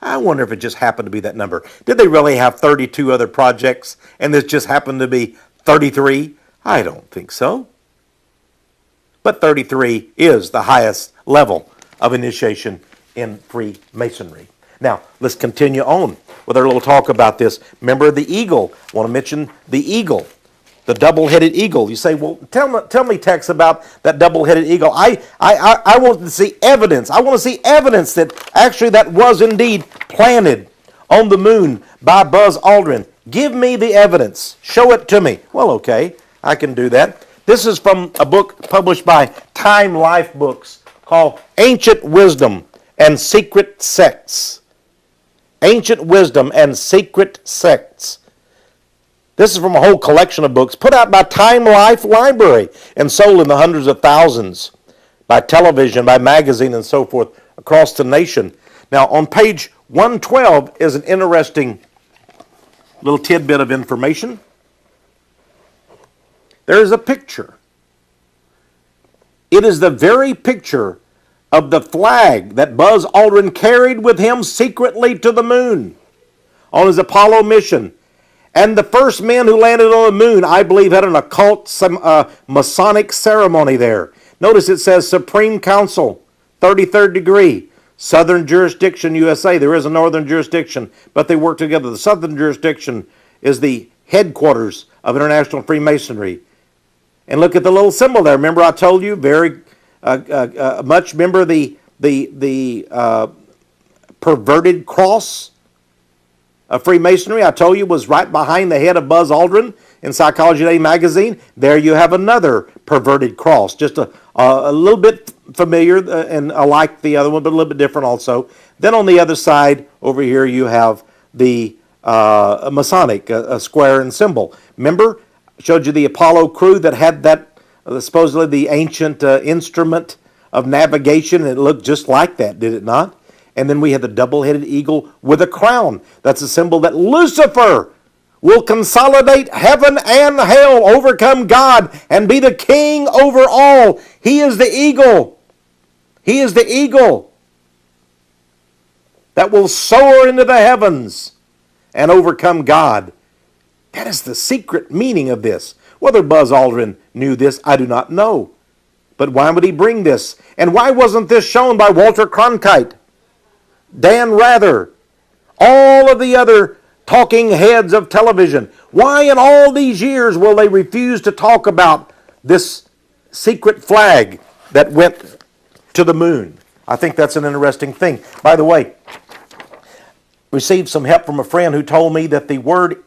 S2: I wonder if it just happened to be that number. Did they really have 32 other projects, and this just happened to be 33? I don't think so. But 33 is the highest level of initiation in Freemasonry. Now, let's continue on with our little talk about this. Remember the eagle. I want to mention the eagle. The double-headed eagle. You say, well, tell me, Tex, about that double-headed eagle. I want to see evidence. I want to see evidence that actually that was indeed planted on the moon by Buzz Aldrin. Give me the evidence. Show it to me. Well, okay, I can do that. This is from a book published by Time Life Books called Ancient Wisdom and Secret Sects. Ancient Wisdom and Secret Sects. This is from a whole collection of books put out by Time Life Library and sold in the hundreds of thousands by television, by magazine, and so forth across the nation. Now, on page 112 is an interesting little tidbit of information. There is a picture. It is the very picture of the flag that Buzz Aldrin carried with him secretly to the moon on his Apollo mission. And the first men who landed on the moon, I believe, had an occult Masonic ceremony there. Notice it says Supreme Council, 33rd degree, Southern Jurisdiction, USA. There is a Northern Jurisdiction, but they work together. The Southern Jurisdiction is the headquarters of International Freemasonry. And look at the little symbol there. Remember I told you, very much, remember the perverted cross of Freemasonry I told you was right behind the head of Buzz Aldrin in Psychology Today magazine. There you have another perverted cross, just a little bit familiar and alike the other one, but a little bit different also. Then on the other side over here you have the Masonic square and symbol. Remember, I showed you the Apollo crew that had that supposedly the ancient instrument of navigation. It looked just like that, did it not? And then we had the double-headed eagle with a crown. That's a symbol that Lucifer will consolidate heaven and hell, overcome God, and be the king over all. He is the eagle. He is the eagle that will soar into the heavens and overcome God. That is the secret meaning of this. Whether Buzz Aldrin knew this, I do not know. But why would he bring this? And why wasn't this shown by Walter Cronkite, Dan Rather, all of the other talking heads of television? Why in all these years will they refuse to talk about this secret flag that went to the moon? I think that's an interesting thing. By the way, received some help from a friend who told me that the word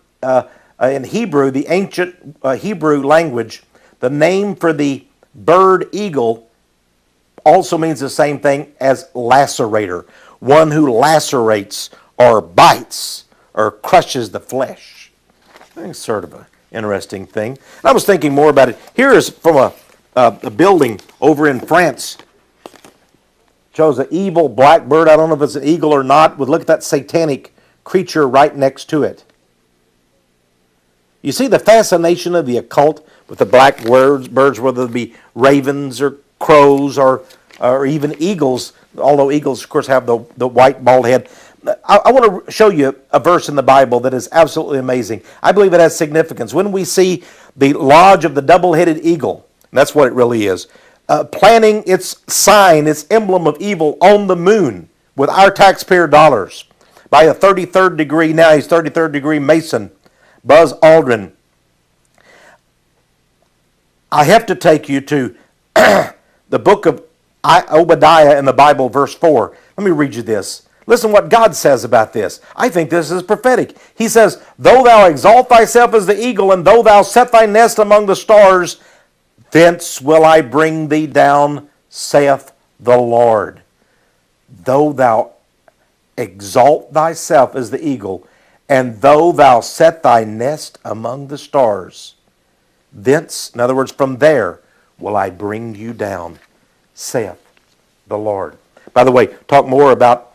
S2: in Hebrew, the ancient Hebrew language, the name for the bird eagle also means the same thing as lacerator. One who lacerates or bites or crushes the flesh. I think it's sort of an interesting thing. And I was thinking more about it. Here is from a building over in France. Shows an evil black bird. I don't know if it's an eagle or not. But look at that satanic creature right next to it. You see the fascination of the occult with the black birds, whether it be ravens or crows or even eagles, although eagles, of course, have the white bald head. I want to show you a verse in the Bible that is absolutely amazing. I believe it has significance. When we see the lodge of the double-headed eagle, and that's what it really is, planting its sign, its emblem of evil on the moon with our taxpayer dollars by a 33rd degree, now he's 33rd degree Mason, Buzz Aldrin. I have to take you to the book of Obadiah in the Bible, verse 4. Let me read you this. Listen what God says about this. I think this is prophetic. He says, though thou exalt thyself as the eagle, and though thou set thy nest among the stars, thence will I bring thee down, saith the Lord. Though thou exalt thyself as the eagle, and though thou set thy nest among the stars, thence, in other words, from there, will I bring you down, saith the Lord. By the way, talk more about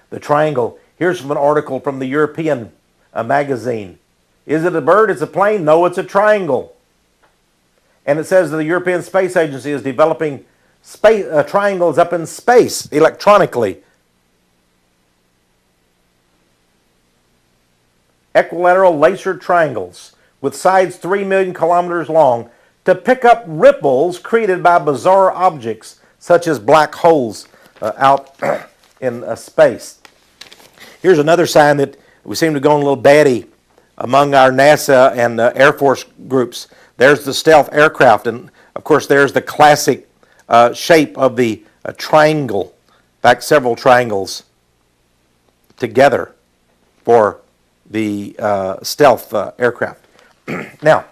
S2: the triangle. Here's from an article from the European magazine. Is it a bird? It's a plane? No, it's a triangle. And it says that the European Space Agency is developing triangles up in space electronically. Equilateral laser triangles with sides 3 million kilometers long to pick up ripples created by bizarre objects such as black holes out in space. Here's another sign that we seem to go on a little batty among our NASA and Air Force groups. There's the stealth aircraft, and of course there's the classic shape of the triangle. In fact, several triangles together for the stealth aircraft. Now,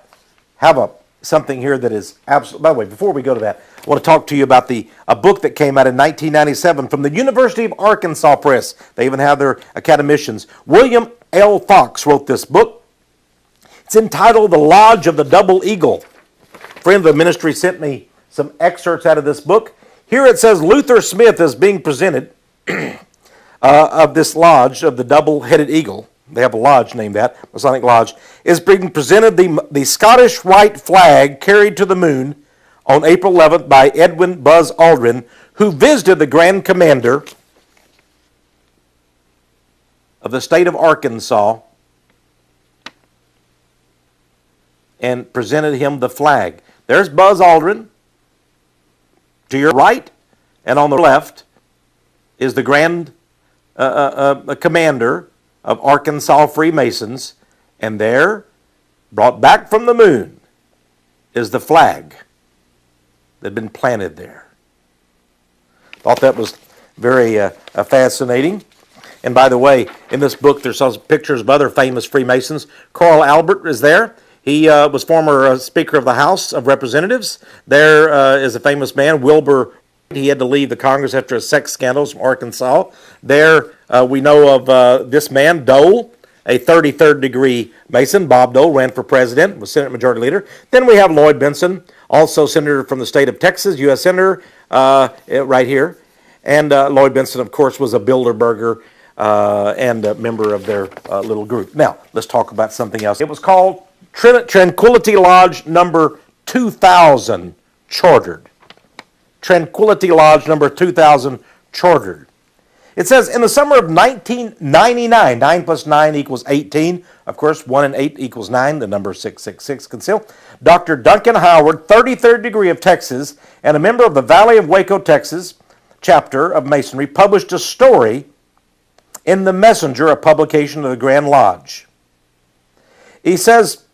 S2: have something here that is absolutely... By the way, before we go to that, I want to talk to you about a book that came out in 1997 from the University of Arkansas Press. They even have their academicians. William L. Fox wrote this book. It's entitled The Lodge of the Double Eagle. A friend of the ministry sent me some excerpts out of this book. Here it says Luther Smith is being presented of this lodge of the double-headed eagle. they have a lodge named that, Masonic Lodge, is being presented the Scottish Rite flag carried to the moon on April 11th by Edwin Buzz Aldrin, who visited the Grand Commander of the state of Arkansas and presented him the flag. There's Buzz Aldrin to your right, and on the left is the Grand Commander of Arkansas Freemasons, and there, brought back from the moon, is the flag that had been planted there. Thought that was very fascinating. And by the way, in this book, there's also pictures of other famous Freemasons. Carl Albert is there. He was former Speaker of the House of Representatives. There is a famous man, Wilbur. He had to leave the Congress after a sex scandal from Arkansas. There we know of this man, Dole, a 33rd degree Mason. Bob Dole ran for president, was Senate Majority Leader. Then we have Lloyd Benson, also Senator from the state of Texas, U.S. Senator, right here. And Lloyd Benson, of course, was a Bilderberger and a member of their little group. Now, let's talk about something else. It was called Tranquility Lodge number 2000 chartered. Tranquility Lodge number 2000 chartered. It says, in the summer of 1999, 9 plus 9 equals 18. Of course, 1 and 8 equals 9, the number 666 conceal. Dr. Duncan Howard, 33rd degree of Texas, and a member of the Valley of Waco, Texas chapter of Masonry, published a story in the Messenger, a publication of the Grand Lodge. He says,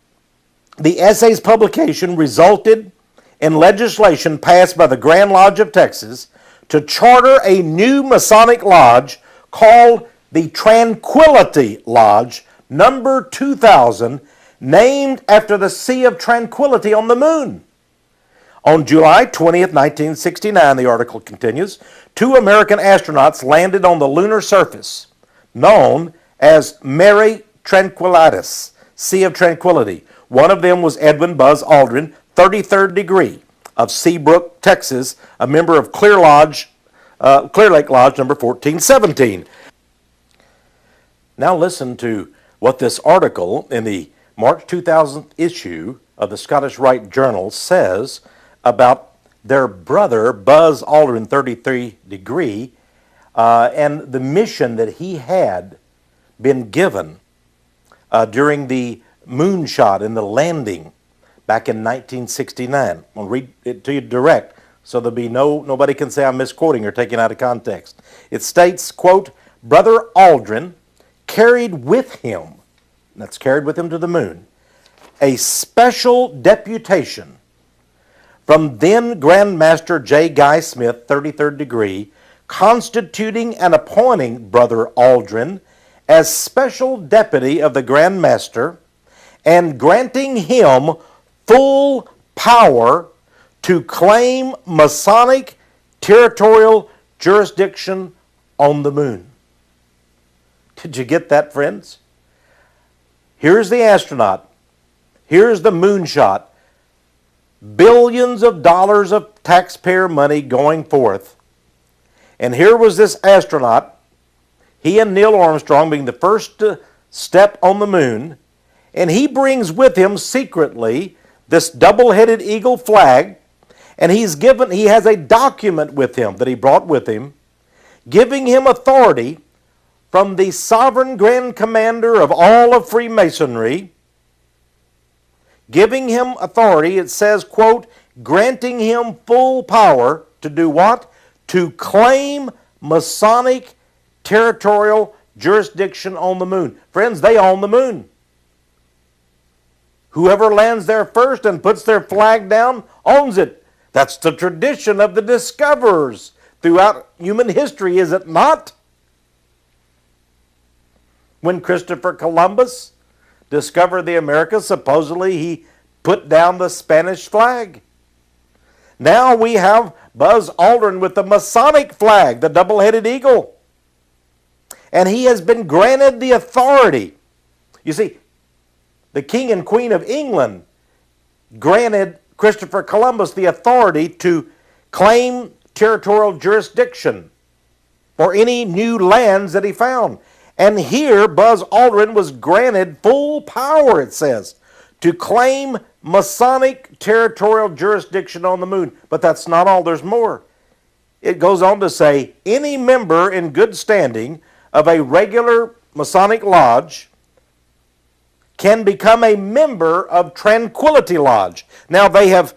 S2: the essay's publication resulted in legislation passed by the Grand Lodge of Texas to charter a new Masonic lodge called the Tranquility Lodge, number 2000, named after the Sea of Tranquility on the moon. On July 20th, 1969, the article continues, 2 American astronauts landed on the lunar surface, known as Mare Tranquillitatis, Sea of Tranquility. One of them was Edwin Buzz Aldrin, 33rd degree of Seabrook, Texas, a member of Clear Lake Lodge number 1417. Now listen to what this article in the March 2000 issue of the Scottish Rite Journal says about their brother, Buzz Aldrin, 33 degree, and the mission that he had been given during the moonshot and the landing back in 1969. I'll read it to you direct, so there'll be nobody can say I'm misquoting or taking out of context. It states, quote, Brother Aldrin carried with him, that's carried with him to the moon, a special deputation from then Grand Master J. Guy Smith, 33rd degree, constituting and appointing Brother Aldrin as special deputy of the Grand Master and granting him full power to claim Masonic territorial jurisdiction on the moon. Did you get that, friends? Here's the astronaut. Here's the moonshot. Billions of dollars of taxpayer money going forth. And here was this astronaut, he and Neil Armstrong being the first to step on the moon, and he brings with him secretly this double-headed eagle flag, and he has a document with him that he brought with him, giving him authority from the sovereign Grand Commander of all of Freemasonry, giving him authority, it says, quote, granting him full power to do what? To claim Masonic territorial jurisdiction on the moon. Friends, they own the moon. Whoever lands there first and puts their flag down owns it. That's the tradition of the discoverers throughout human history, is it not? When Christopher Columbus discovered the Americas, supposedly he put down the Spanish flag. Now we have Buzz Aldrin with the Masonic flag, the double-headed eagle. And he has been granted the authority. You see, the King and Queen of England granted Christopher Columbus the authority to claim territorial jurisdiction for any new lands that he found. And here Buzz Aldrin was granted full power, it says, to claim Masonic territorial jurisdiction on the moon. But that's not all, there's more. It goes on to say, any member in good standing of a regular Masonic lodge can become a member of Tranquility Lodge. Now they have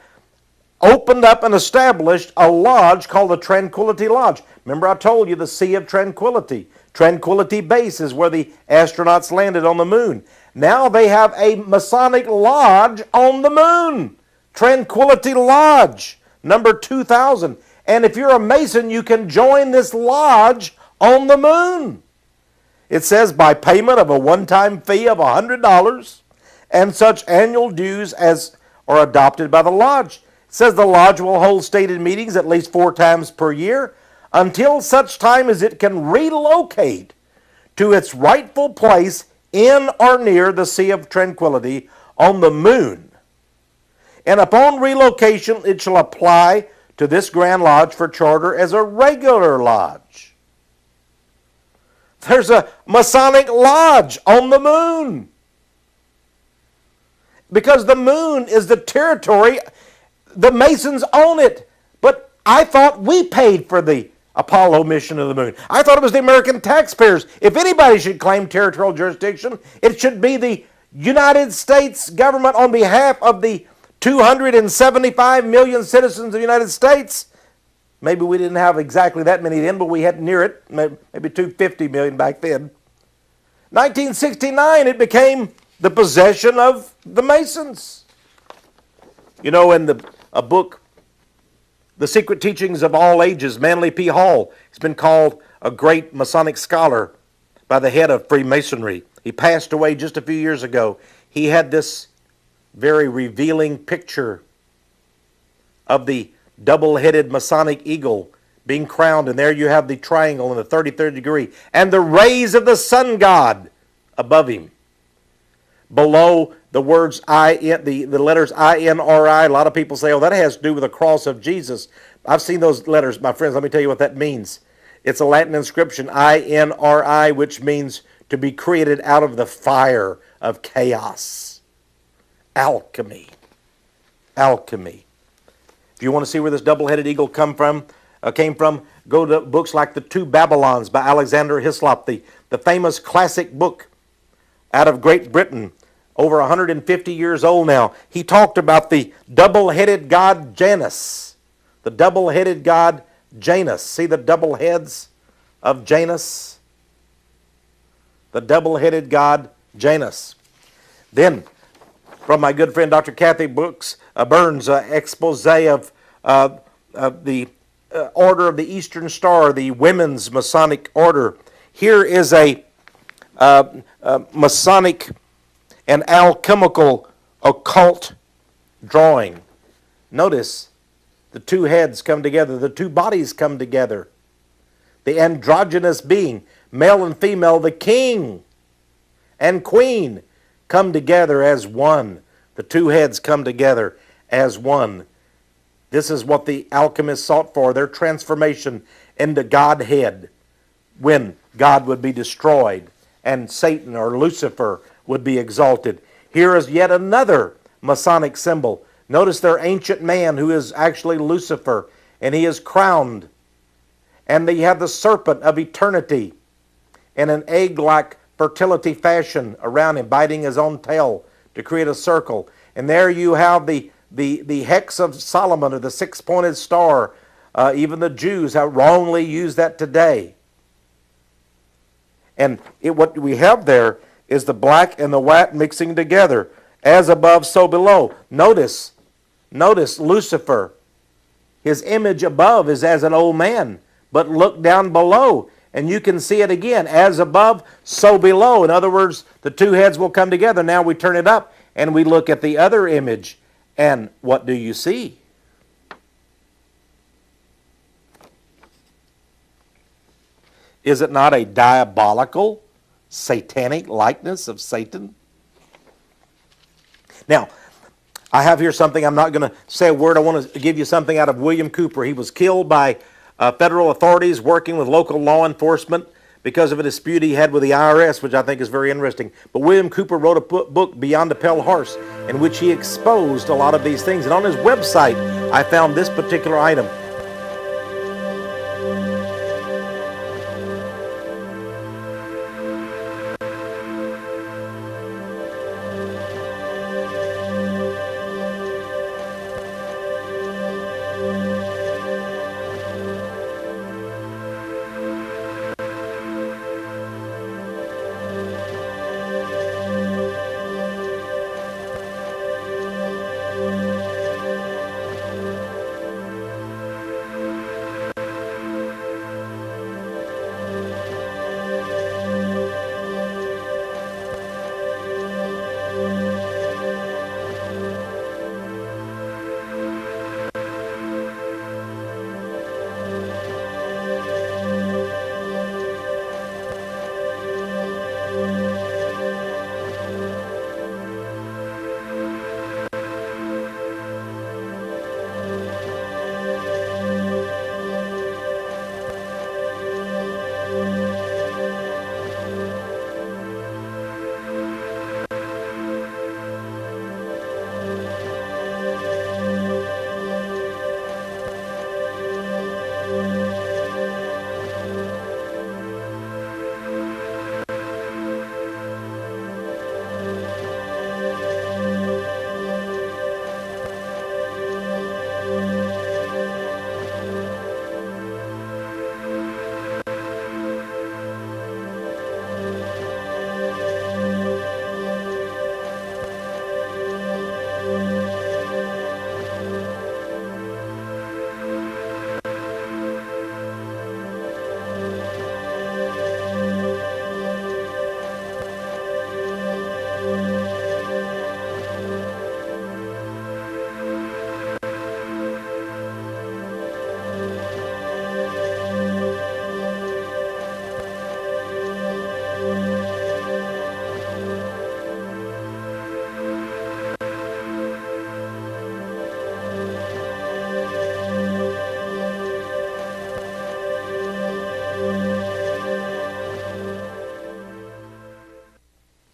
S2: opened up and established a lodge called the Tranquility Lodge. Remember I told you the Sea of Tranquility. Tranquility Base is where the astronauts landed on the moon. Now they have a Masonic lodge on the moon. Tranquility Lodge, number 2000. And if you're a Mason, you can join this lodge on the moon. It says by payment of a one-time fee of $100 and such annual dues as are adopted by the lodge. It says the lodge will hold stated meetings at least 4 times per year until such time as it can relocate to its rightful place in or near the Sea of Tranquility on the moon. And upon relocation, it shall apply to this Grand Lodge for charter as a regular lodge. There's a Masonic lodge on the moon. Because the moon is the territory, the Masons own it. But I thought we paid for the Apollo mission to the moon. I thought it was the American taxpayers. If anybody should claim territorial jurisdiction, it should be the United States government on behalf of the 275 million citizens of the United States. Maybe we didn't have exactly that many then, but we had near it, maybe 250 million back then. 1969, it became the possession of the Masons. You know, in a book, The Secret Teachings of All Ages, Manly P. Hall has been called a great Masonic scholar by the head of Freemasonry. He passed away just a few years ago. He had this very revealing picture of the double-headed Masonic eagle being crowned, and there you have the triangle in the 33rd degree, and the rays of the sun god above him. Below the words the letters INRI, a lot of people say, oh, that has to do with the cross of Jesus. I've seen those letters, my friends. Let me tell you what that means. It's a Latin inscription, INRI, which means to be created out of the fire of chaos. Alchemy. Alchemy. If you want to see where this double-headed eagle came from, go to books like The Two Babylons by Alexander Hislop, the famous classic book out of Great Britain, over 150 years old now. He talked about the double-headed god Janus. The double-headed god Janus. See the double heads of Janus? The double-headed god Janus. Then, from my good friend Dr. Kathy Burns' expose of the Order of the Eastern Star, the Women's Masonic Order. Here is a Masonic and alchemical occult drawing. Notice the two heads come together, the two bodies come together. The androgynous being, male and female, the king and queen, come together as one. The two heads come together as one. This is what the alchemists sought for, their transformation into Godhead, when God would be destroyed and Satan or Lucifer would be exalted. Here is yet another Masonic symbol. Notice their ancient man, who is actually Lucifer, and he is crowned. And they have the serpent of eternity in an egg-like fertility fashion around him, biting his own tail to create a circle. And there you have the hex of Solomon, or the six-pointed star. Even the Jews have wrongly used that today. And what we have there is the black and the white mixing together. As above, so below. Notice Lucifer. His image above is as an old man. But look down below, and you can see it again. As above, so below. In other words, the two heads will come together. Now we turn it up, and we look at the other image. And what do you see? Is it not a diabolical, satanic likeness of Satan? Now, I have here something. I'm not going to say a word. I want to give you something out of William Cooper. He was killed by federal authorities working with local law enforcement because of a dispute he had with the IRS, which I think is very interesting. But William Cooper wrote a book, Beyond the Pale Horse, in which he exposed a lot of these things. And on his website, I found this particular item.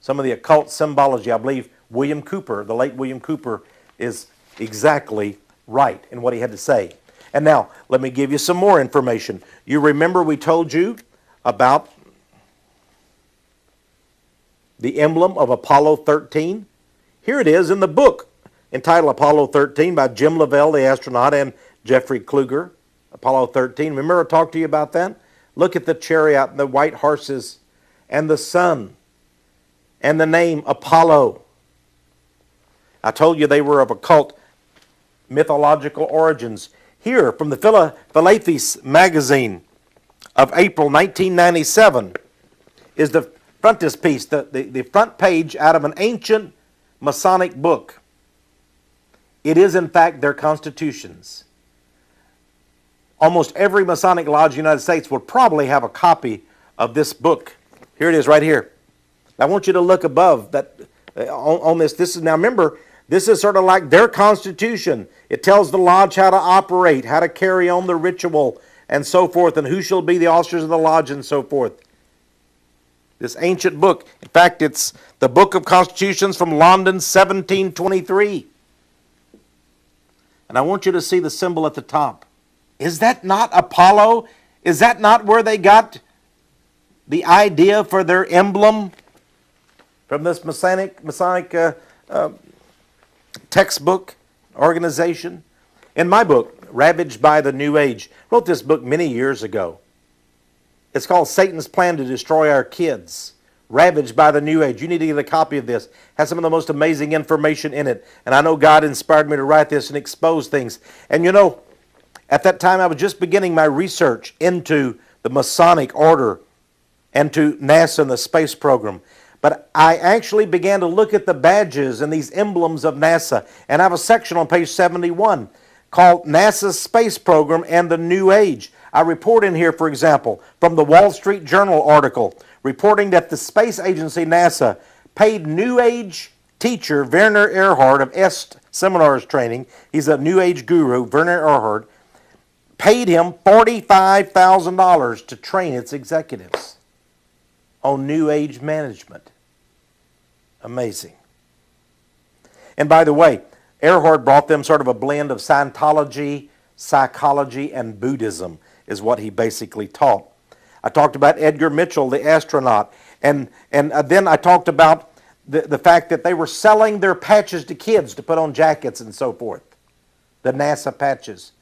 S2: Some of the occult symbology. I believe William Cooper, the late William Cooper, is exactly right in what he had to say. And now, let me give you some more information. You remember we told you about the emblem of Apollo 13? Here it is in the book entitled Apollo 13 by Jim Lovell, the astronaut, and Jeffrey Kluger. Apollo 13. Remember I talked to you about that? Look at the chariot and the white horses and the sun and the name Apollo. I told you they were of occult mythological origins. Here, from the Philadelphia magazine of April 1997, is the frontispiece, the front page out of an ancient Masonic book. It is, in fact, their constitutions. Almost every Masonic lodge in the United States will probably have a copy of this book. Here it is right here. I want you to look above that on this. This is, now remember, this is sort of like their constitution. It tells the lodge how to operate, how to carry on the ritual, and so forth, and who shall be the officers of the lodge, and so forth. This ancient book. In fact, it's the Book of Constitutions from London, 1723. And I want you to see the symbol at the top. Is that not Apollo? Is that not where they got the idea for their emblem? From this Masonic textbook organization? In my book, Ravaged by the New Age, wrote this book many years ago. It's called Satan's Plan to Destroy Our Kids. Ravaged by the New Age. You need to get a copy of this. It has some of the most amazing information in it. And I know God inspired me to write this and expose things. And you know, at that time I was just beginning my research into the Masonic order and to NASA and the space program. But I actually began to look at the badges and these emblems of NASA. And I have a section on page 71 called NASA's Space Program and the New Age. I report in here, for example, from the Wall Street Journal article, reporting that the space agency NASA paid New Age teacher Werner Erhard of EST Seminars Training, he's a New Age guru, Werner Erhard, paid him $45,000 to train its executives. on New Age management. Amazing. And by the way, Earhart brought them sort of a blend of Scientology, psychology, and Buddhism is what he basically taught. I talked about Edgar Mitchell, the astronaut, and then I talked about the fact that they were selling their patches to kids to put on jackets and so forth, the NASA patches.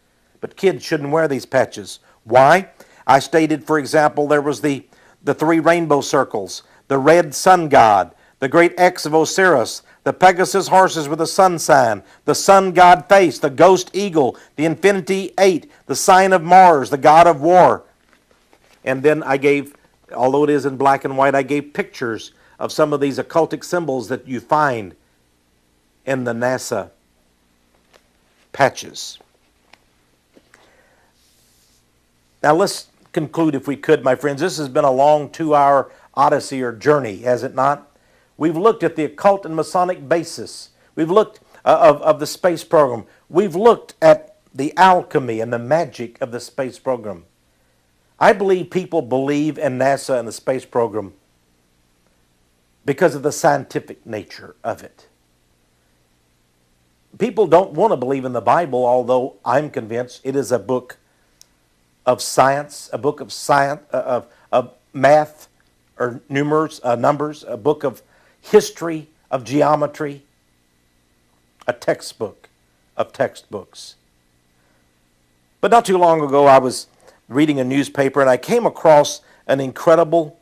S2: But kids shouldn't wear these patches. Why? I stated, for example, there was the three rainbow circles, the red sun god, the great X of Osiris, the Pegasus horses with the sun sign, the sun god face, the ghost eagle, the infinity 8, the sign of Mars, the god of war. And then I gave, although it is in black and white, I gave pictures of some of these occultic symbols that you find in the NASA patches. Now let's conclude, if we could, my friends. This has been a long 2-hour odyssey or journey, has it not? We've looked at the occult and Masonic basis. We've looked of the space program. We've looked at the alchemy and the magic of the space program. I believe people believe in NASA and the space program because of the scientific nature of it. People don't want to believe in the Bible, although I'm convinced it is a book of science, a book of science, of math or numbers, a book of history, of geometry, a textbook of textbooks. But not too long ago, I was reading a newspaper and I came across an incredible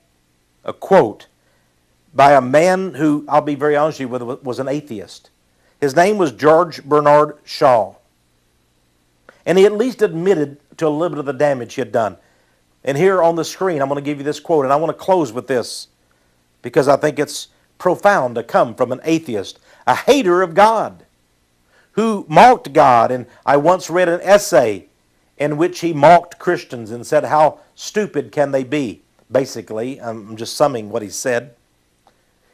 S2: quote by a man who, I'll be very honest with you, was an atheist. His name was George Bernard Shaw. And he at least admitted to a little bit of the damage he had done. And here on the screen, I'm going to give you this quote, and I want to close with this because I think it's profound to come from an atheist, a hater of God, who mocked God. And I once read an essay in which he mocked Christians and said, how stupid can they be? Basically, I'm just summing what he said.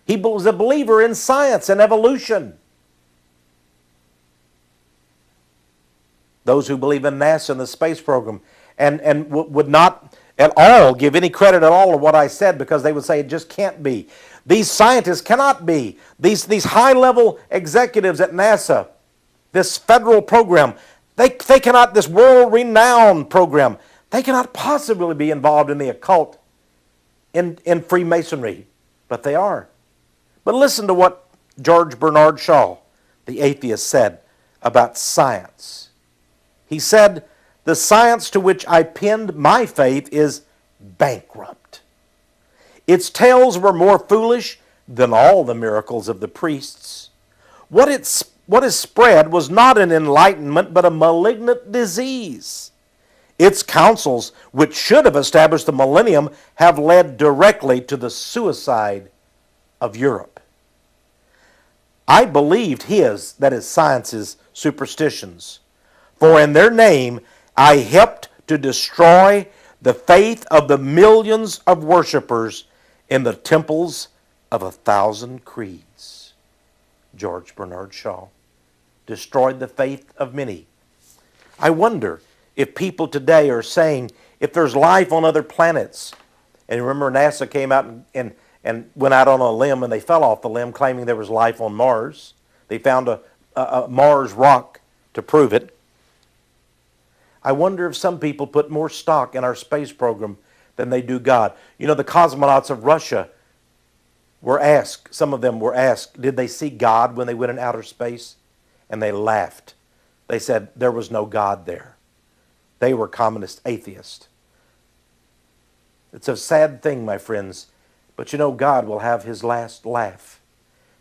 S2: He was a believer in science and evolution. Those who believe in NASA and the space program and would not at all give any credit at all to what I said, because they would say it just can't be. These scientists cannot be. These high-level executives at NASA, this federal program, they cannot, this world-renowned program, they cannot possibly be involved in the occult, in Freemasonry, but they are. But listen to what George Bernard Shaw, the atheist, said about science. He said, the science to which I pinned my faith is bankrupt. Its tales were more foolish than all the miracles of the priests. What is spread was not an enlightenment, but a malignant disease. Its counsels, which should have established the millennium, have led directly to the suicide of Europe. I believed his, that is science's, superstitions. For in their name I helped to destroy the faith of the millions of worshipers in the temples of 1,000 creeds. George Bernard Shaw destroyed the faith of many. I wonder if people today are saying, if there's life on other planets. And remember, NASA came out and went out on a limb, and they fell off the limb claiming there was life on Mars. They found a Mars rock to prove it. I wonder if some people put more stock in our space program than they do God. You know, the cosmonauts of Russia were asked, some of them were asked, did they see God when they went in outer space? And they laughed. They said there was no God there. They were communist atheists. It's a sad thing, my friends, but you know God will have his last laugh.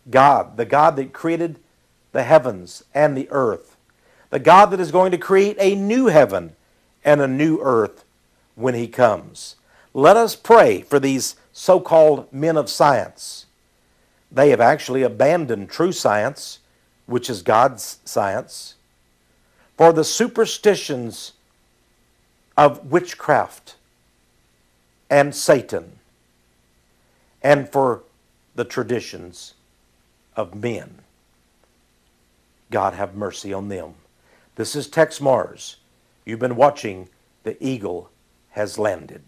S2: God, the God that created the heavens and the earth, the God that is going to create a new heaven and a new earth when he comes. Let us pray for these so-called men of science. They have actually abandoned true science, which is God's science, for the superstitions of witchcraft and Satan, and for the traditions of men. God have mercy on them. This is Texe Mars. You've been watching The Eagle Has Landed.